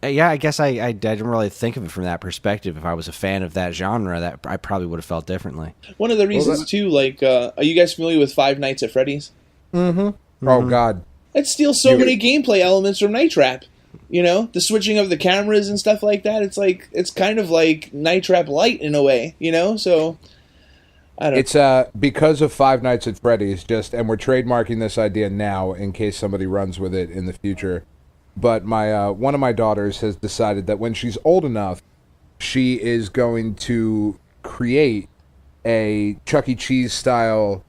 yeah, I guess I didn't really think of it from that perspective. If I was a fan of that genre, that I probably would have felt differently. One of the reasons, too, like, are you guys familiar with Five Nights at Freddy's? Mm-hmm. Oh, God. It steals so many gameplay elements from Night Trap. You know, the switching of the cameras and stuff like that. It's like, it's kind of like Night Trap Light in a way, you know? So, I don't know. It's because of Five Nights at Freddy's, and we're trademarking this idea now in case somebody runs with it in the future. But my one of my daughters has decided that when she's old enough, she is going to create a Chuck E. Cheese style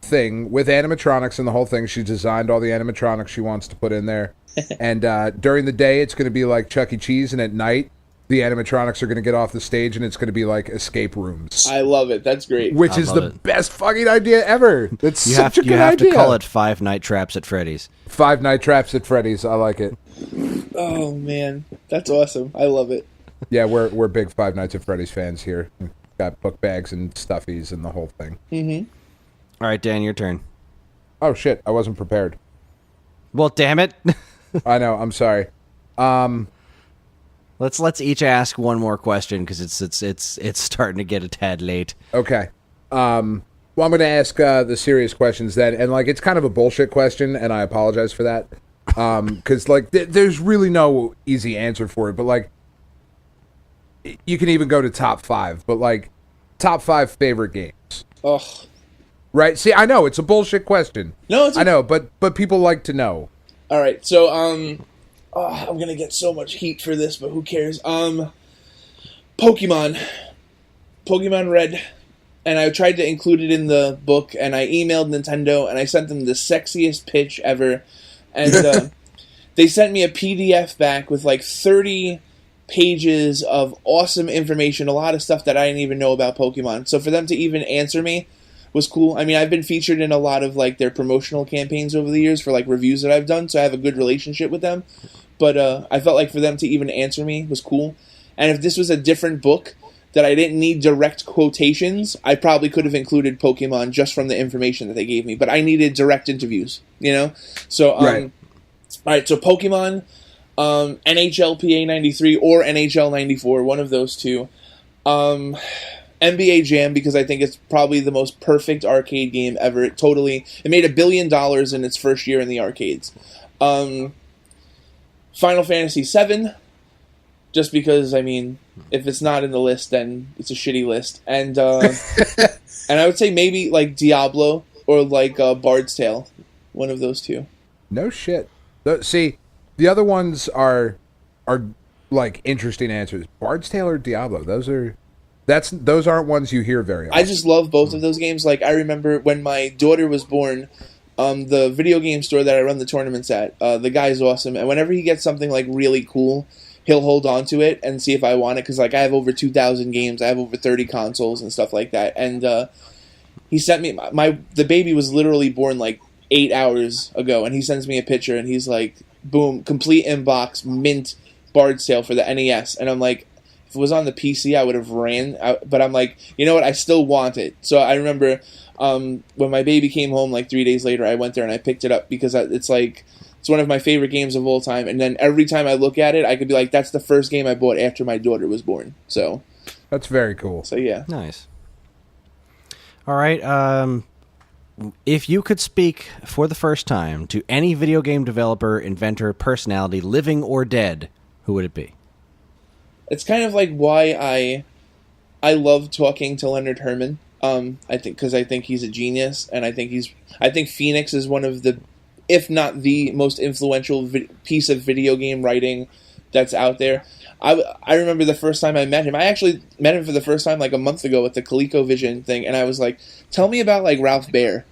thing with animatronics and the whole thing. She designed all the animatronics she wants to put in there. And during the day, it's going to be like Chuck E. Cheese, and at night, the animatronics are going to get off the stage, and it's going to be like escape rooms. I love it. That's great. Which is the best fucking idea ever. That's such a good idea. You have to call it Five Night Traps at Freddy's. Five Night Traps at Freddy's. I like it. Oh, man. That's awesome. I love it. Yeah, we're big Five Nights at Freddy's fans here. We've got book bags and stuffies and the whole thing. Mm-hmm. All right, Dan, your turn. Oh, shit. I wasn't prepared. Well, damn it. I know. I'm sorry. Let's each ask one more question because it's starting to get a tad late. Okay. Well, I'm going to ask the serious questions then, and like it's kind of a bullshit question, and I apologize for that. Because like there's really no easy answer for it, but like you can even go to top 5, but like top 5 favorite games. Ugh. Right? See, I know it's a bullshit question. No, I know, but people like to know. All right, so I'm gonna get so much heat for this, but who cares? Pokemon Red, and I tried to include it in the book, and I emailed Nintendo, and I sent them the sexiest pitch ever, and they sent me a PDF back with like 30 pages of awesome information, a lot of stuff that I didn't even know about Pokemon. So for them to even answer me was cool. I mean, I've been featured in a lot of like their promotional campaigns over the years for like reviews that I've done, so I have a good relationship with them. But I felt like for them to even answer me was cool. And if this was a different book that I didn't need direct quotations, I probably could have included Pokemon just from the information that they gave me. But I needed direct interviews, you know? So, right. All right, so Pokemon, NHL PA 93 or NHL 94, one of those two. NBA Jam, because I think it's probably the most perfect arcade game ever. It made $1 billion in its first year in the arcades. Final Fantasy VII, just because, I mean, if it's not in the list, then it's a shitty list. And and I would say maybe like Diablo or like Bard's Tale, one of those two. No shit. See, the other ones are like interesting answers. Bard's Tale or Diablo, those aren't ones you hear very often. I just love both of those games. Like, I remember when my daughter was born, the video game store that I run the tournaments at, the guy's awesome. And whenever he gets something, like, really cool, he'll hold on to it and see if I want it. Because, like, I have over 2,000 games. I have over 30 consoles and stuff like that. And he sent me... The baby was literally born, like, 8 hours ago. And he sends me a picture, and he's like, boom, complete inbox, mint Bard's Tale for the NES. And I'm like... If it was on the PC, I would have ran. But I'm like, you know what? I still want it. So I remember when my baby came home like 3 days later, I went there and I picked it up because it's one of my favorite games of all time. And then every time I look at it, I could be like, that's the first game I bought after my daughter was born. So that's very cool. So yeah. Nice. All right. If you could speak for the first time to any video game developer, inventor, personality, living or dead, who would it be? it's kind of like why I love talking to Leonard Herman. I think he's a genius, and I think Phoenix is one of the, if not the most influential piece of video game writing that's out there. I remember the first time I met him. I actually met him for the first time like a month ago at the ColecoVision thing, and I was like, "Tell me about like Ralph Baer,"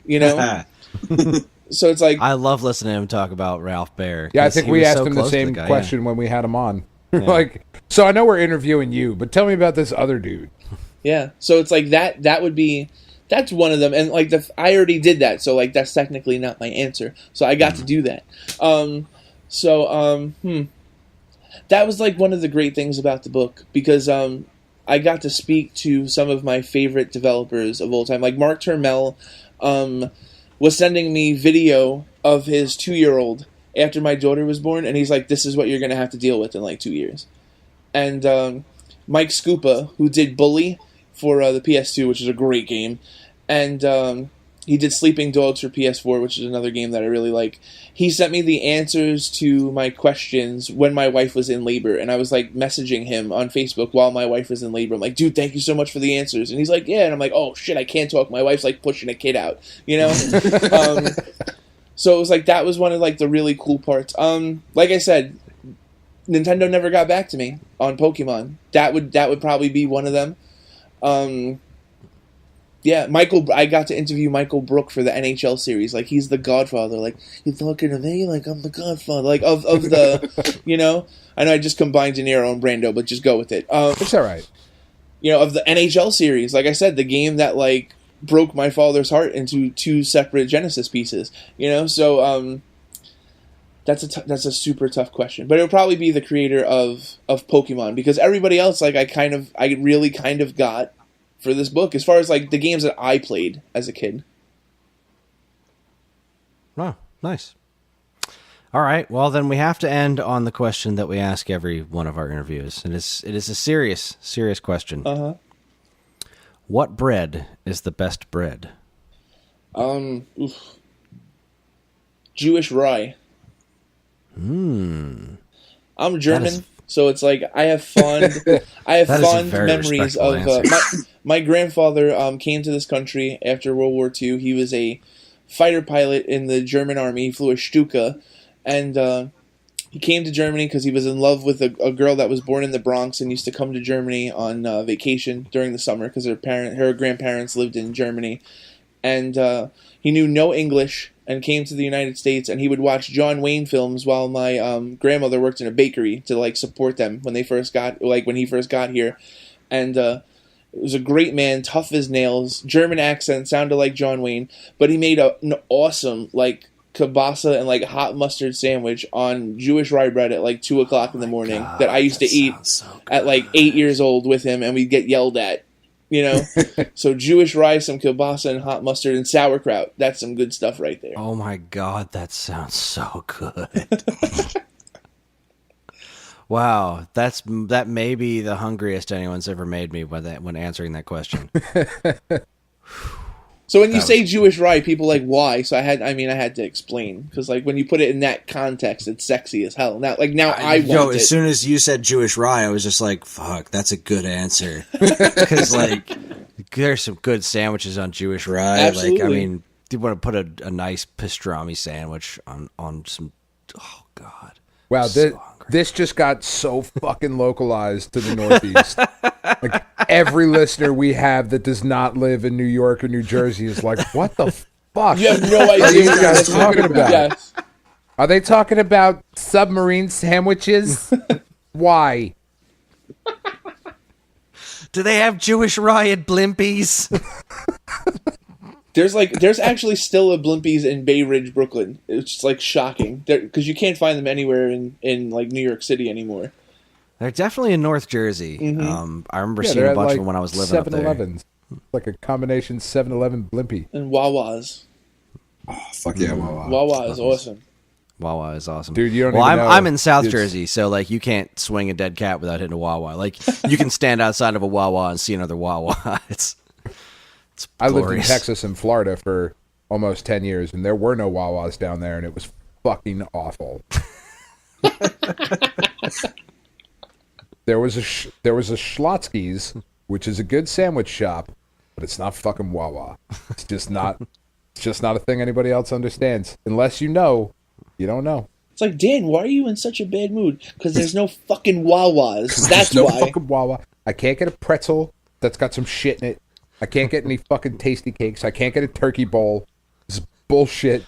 you know. So it's like I love listening to him talk about Ralph Baer. Yeah, I think we asked him the same question when we had him on. Yeah. Like, so I know we're interviewing you, but tell me about this other dude. Yeah, so it's like that's one of them, and like I already did that, so like that's technically not my answer. So I got to do that. That was like one of the great things about the book, because I got to speak to some of my favorite developers of all time. Like Mark Turmel was sending me video of his 2-year-old after my daughter was born, and he's like, "This is what you're going to have to deal with in like 2 years." And Mike Scupa, who did Bully for the PS2, which is a great game, and he did Sleeping Dogs for PS4, which is another game that I really like. He sent me the answers to my questions when my wife was in labor, and I was like messaging him on Facebook while my wife was in labor. I'm like, "Dude, thank you so much for the answers." And he's like, "Yeah," and I'm like, "Oh shit, I can't talk. My wife's like pushing a kid out," you know. So it was like that was one of like the really cool parts. Like I said, Nintendo never got back to me on Pokemon. That would probably be one of them. Yeah, I got to interview Michael Brook for the NHL series. Like, he's the godfather. Like, "You talking to me? Like, I'm the godfather." Like, of the, you know? I know I just combined De Niro and Brando, but just go with it. It's all right. You know, of the NHL series. Like I said, the game that, like, broke my father's heart into 2 separate Genesis pieces. You know? So, that's a super tough question. But it would probably be the creator of Pokemon. Because everybody else, like, I really kind of got for this book, as far as like the games that I played as a kid. Oh, nice. All right. Well, then we have to end on the question that we ask every one of our interviews, and it is a serious question. What bread is the best bread? Jewish rye. I'm German, so it's like I have fond memories of my grandfather came to this country after World War II. He was a fighter pilot in the German army. He flew a Stuka, and he came to Germany because he was in love with a girl that was born in the Bronx and used to come to Germany on vacation during the summer because her grandparents lived in Germany. And he knew no English and came to the United States, and he would watch John Wayne films while my grandmother worked in a bakery to like support them when he first got here. And it was a great man, tough as nails, German accent, sounded like John Wayne, but he made an awesome like kielbasa and like hot mustard sandwich on Jewish rye bread at like 2:00 in the morning that I used to eat at like 8 years old with him, and we'd get yelled at. You know, so Jewish rye, some kielbasa, and hot mustard, and sauerkraut. That's some good stuff right there. Oh my God, that sounds so good. Wow, that may be the hungriest anyone's ever made me when answering that question. So when you say Jewish rye, people like, why? So I had to explain, because like when you put it in that context, it's sexy as hell. Now I want it. As soon as you said Jewish rye, I was just like, fuck, that's a good answer. Because like there's some good sandwiches on Jewish rye. Absolutely. Like, I mean, you want to put a nice pastrami sandwich on some. Oh God. Wow, this just got so fucking localized to the Northeast. Like every listener we have that does not live in New York or New Jersey is like, what the fuck? You have no idea what you guys talking about. Yes. Are they talking about submarine sandwiches? Why? Do they have Jewish rye at Blimpies? There's actually still a Blimpies in Bay Ridge, Brooklyn. It's just like shocking because you can't find them anywhere in like New York City anymore. They're definitely in North Jersey. Mm-hmm. I remember seeing a bunch of them when I was living up there. 7-Elevens. Like a combination 7-Eleven Blimpie. And Wawa's. Oh, fuck yeah, Wawa. Wawa is awesome. Wawa is awesome. Dude, you don't well, even know. I'm in South Jersey, so like you can't swing a dead cat without hitting a Wawa. Like you can stand outside of a Wawa and see another Wawa. It's I lived in glorious. Texas and Florida for almost 10 years, and there were no Wawas down there, and it was fucking awful. There was a Schlotsky's, which is a good sandwich shop, but it's not fucking Wawa. It's just not a thing anybody else understands. Unless you know, you don't know. It's like, Dan, why are you in such a bad mood? Because there's no fucking Wawas. That's no why. Fucking Wawa. I can't get a pretzel that's got some shit in it. I can't get any fucking tasty cakes. I can't get a turkey bowl. This is bullshit.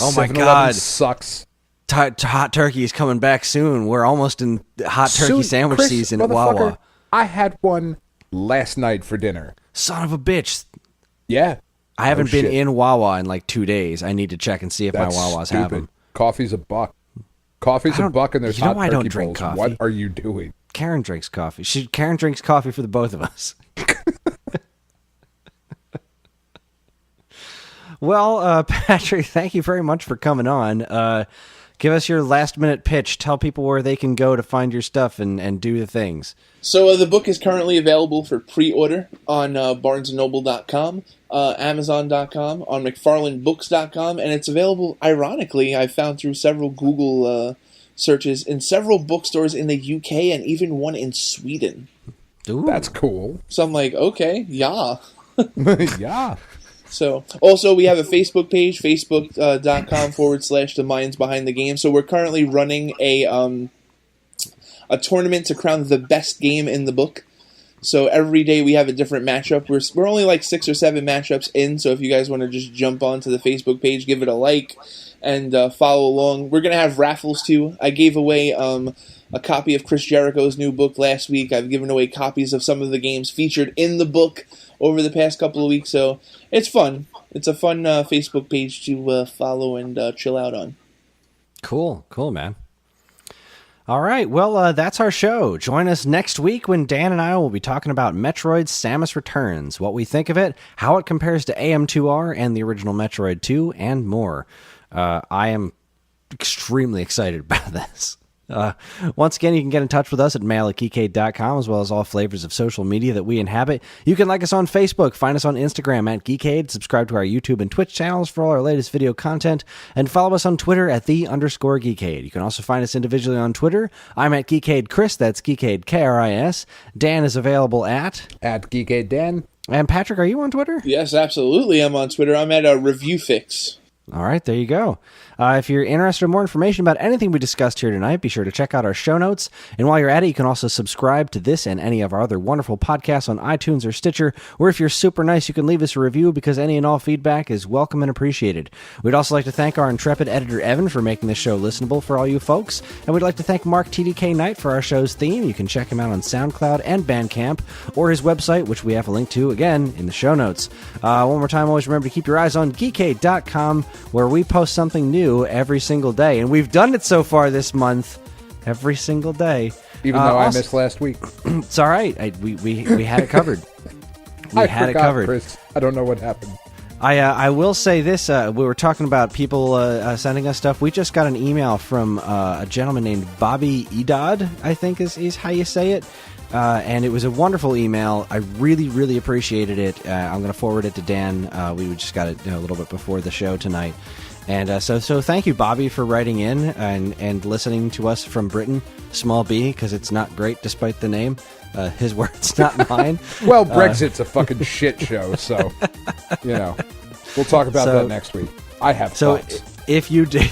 Oh my 7-Eleven God. sucks. Hot turkey is coming back soon. We're almost in hot turkey sandwich Kris, season at Wawa. I had one last night for dinner. Son of a bitch. Yeah. I haven't been in Wawa in like 2 days. I need to check and see if my Wawas have them. Coffee's a buck. Coffee's a buck, and there's hot turkey I don't drink bowls. coffee. What are you doing? Karen drinks coffee. Karen drinks coffee for the both of us. Well, Patrick, thank you very much for coming on. Give us your last-minute pitch. Tell people where they can go to find your stuff and do the things. So the book is currently available for pre-order on BarnesandNoble.com, Amazon.com, on McFarlandBooks.com, and it's available, ironically, I found through several Google searches, in several bookstores in the UK and even one in Sweden. Ooh. That's cool. So I'm like, okay, yeah. Yeah. So, also, we have a Facebook page, facebook.com/The Minds Behind the Game. So we're currently running a tournament to crown the best game in the book. So every day we have a different matchup. We're only like 6 or 7 matchups in, so if you guys want to just jump onto the Facebook page, give it a like, and follow along. We're going to have raffles, too. I gave away a copy of Chris Jericho's new book last week. I've given away copies of some of the games featured in the book over the past couple of weeks, so it's fun. It's a fun Facebook page to follow and chill out on. Cool, man. All right, well, that's our show. Join us next week when Dan and I will be talking about Metroid Samus Returns, what we think of it, how it compares to AM2R and the original Metroid 2, and more. I am extremely excited about this. Once again, you can get in touch with us at mail@geekade.com, as well as all flavors of social media that we inhabit. You can like us on Facebook, find us on Instagram at Geekade, subscribe to our YouTube and Twitch channels for all our latest video content, and follow us on Twitter at @the_Geekade. You can also find us individually on Twitter. I'm at Geekade Kris, that's Geekade Kris. Dan is available at Geekade Dan. And Patrick, are you on Twitter? Yes, absolutely. I'm on Twitter. I'm at ReviewFix. All right, there you go. If you're interested in more information about anything we discussed here tonight, be sure to check out our show notes. And while you're at it, you can also subscribe to this and any of our other wonderful podcasts on iTunes or Stitcher, or if you're super nice, you can leave us a review, because any and all feedback is welcome and appreciated. We'd also like to thank our intrepid editor, Evan, for making this show listenable for all you folks. And we'd like to thank Mark TDK Knight for our show's theme. You can check him out on SoundCloud and Bandcamp, or his website, which we have a link to, again, in the show notes. One more time, always remember to keep your eyes on Geekade.com, where we post something new every single day. And we've done it so far this month, every single day. Even though I missed last week. It's all right. We had it covered. I forgot, Chris. I don't know what happened. I will say this. We were talking about people sending us stuff. We just got an email from a gentleman named Bobby Edod, I think is how you say it. And it was a wonderful email. I really, really appreciated it. I'm going to forward it to Dan. We just got it a little bit before the show tonight. And so thank you, Bobby, for writing in and listening to us from Britain, small b, because it's not great despite the name. His words, not mine. Well, Brexit's a fucking shit show, so, we'll talk about that next week. I have thoughts. If you dig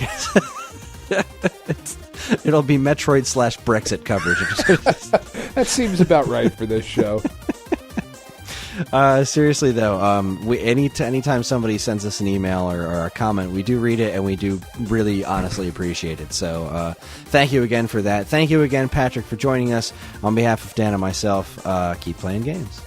it'll be Metroid/Brexit coverage. That seems about right for this show. Seriously though, anytime somebody sends us an email or a comment, we do read it and we do really honestly appreciate it. So thank you again for that. Thank you again, Patrick, for joining us. On behalf of Dan and myself, keep playing games.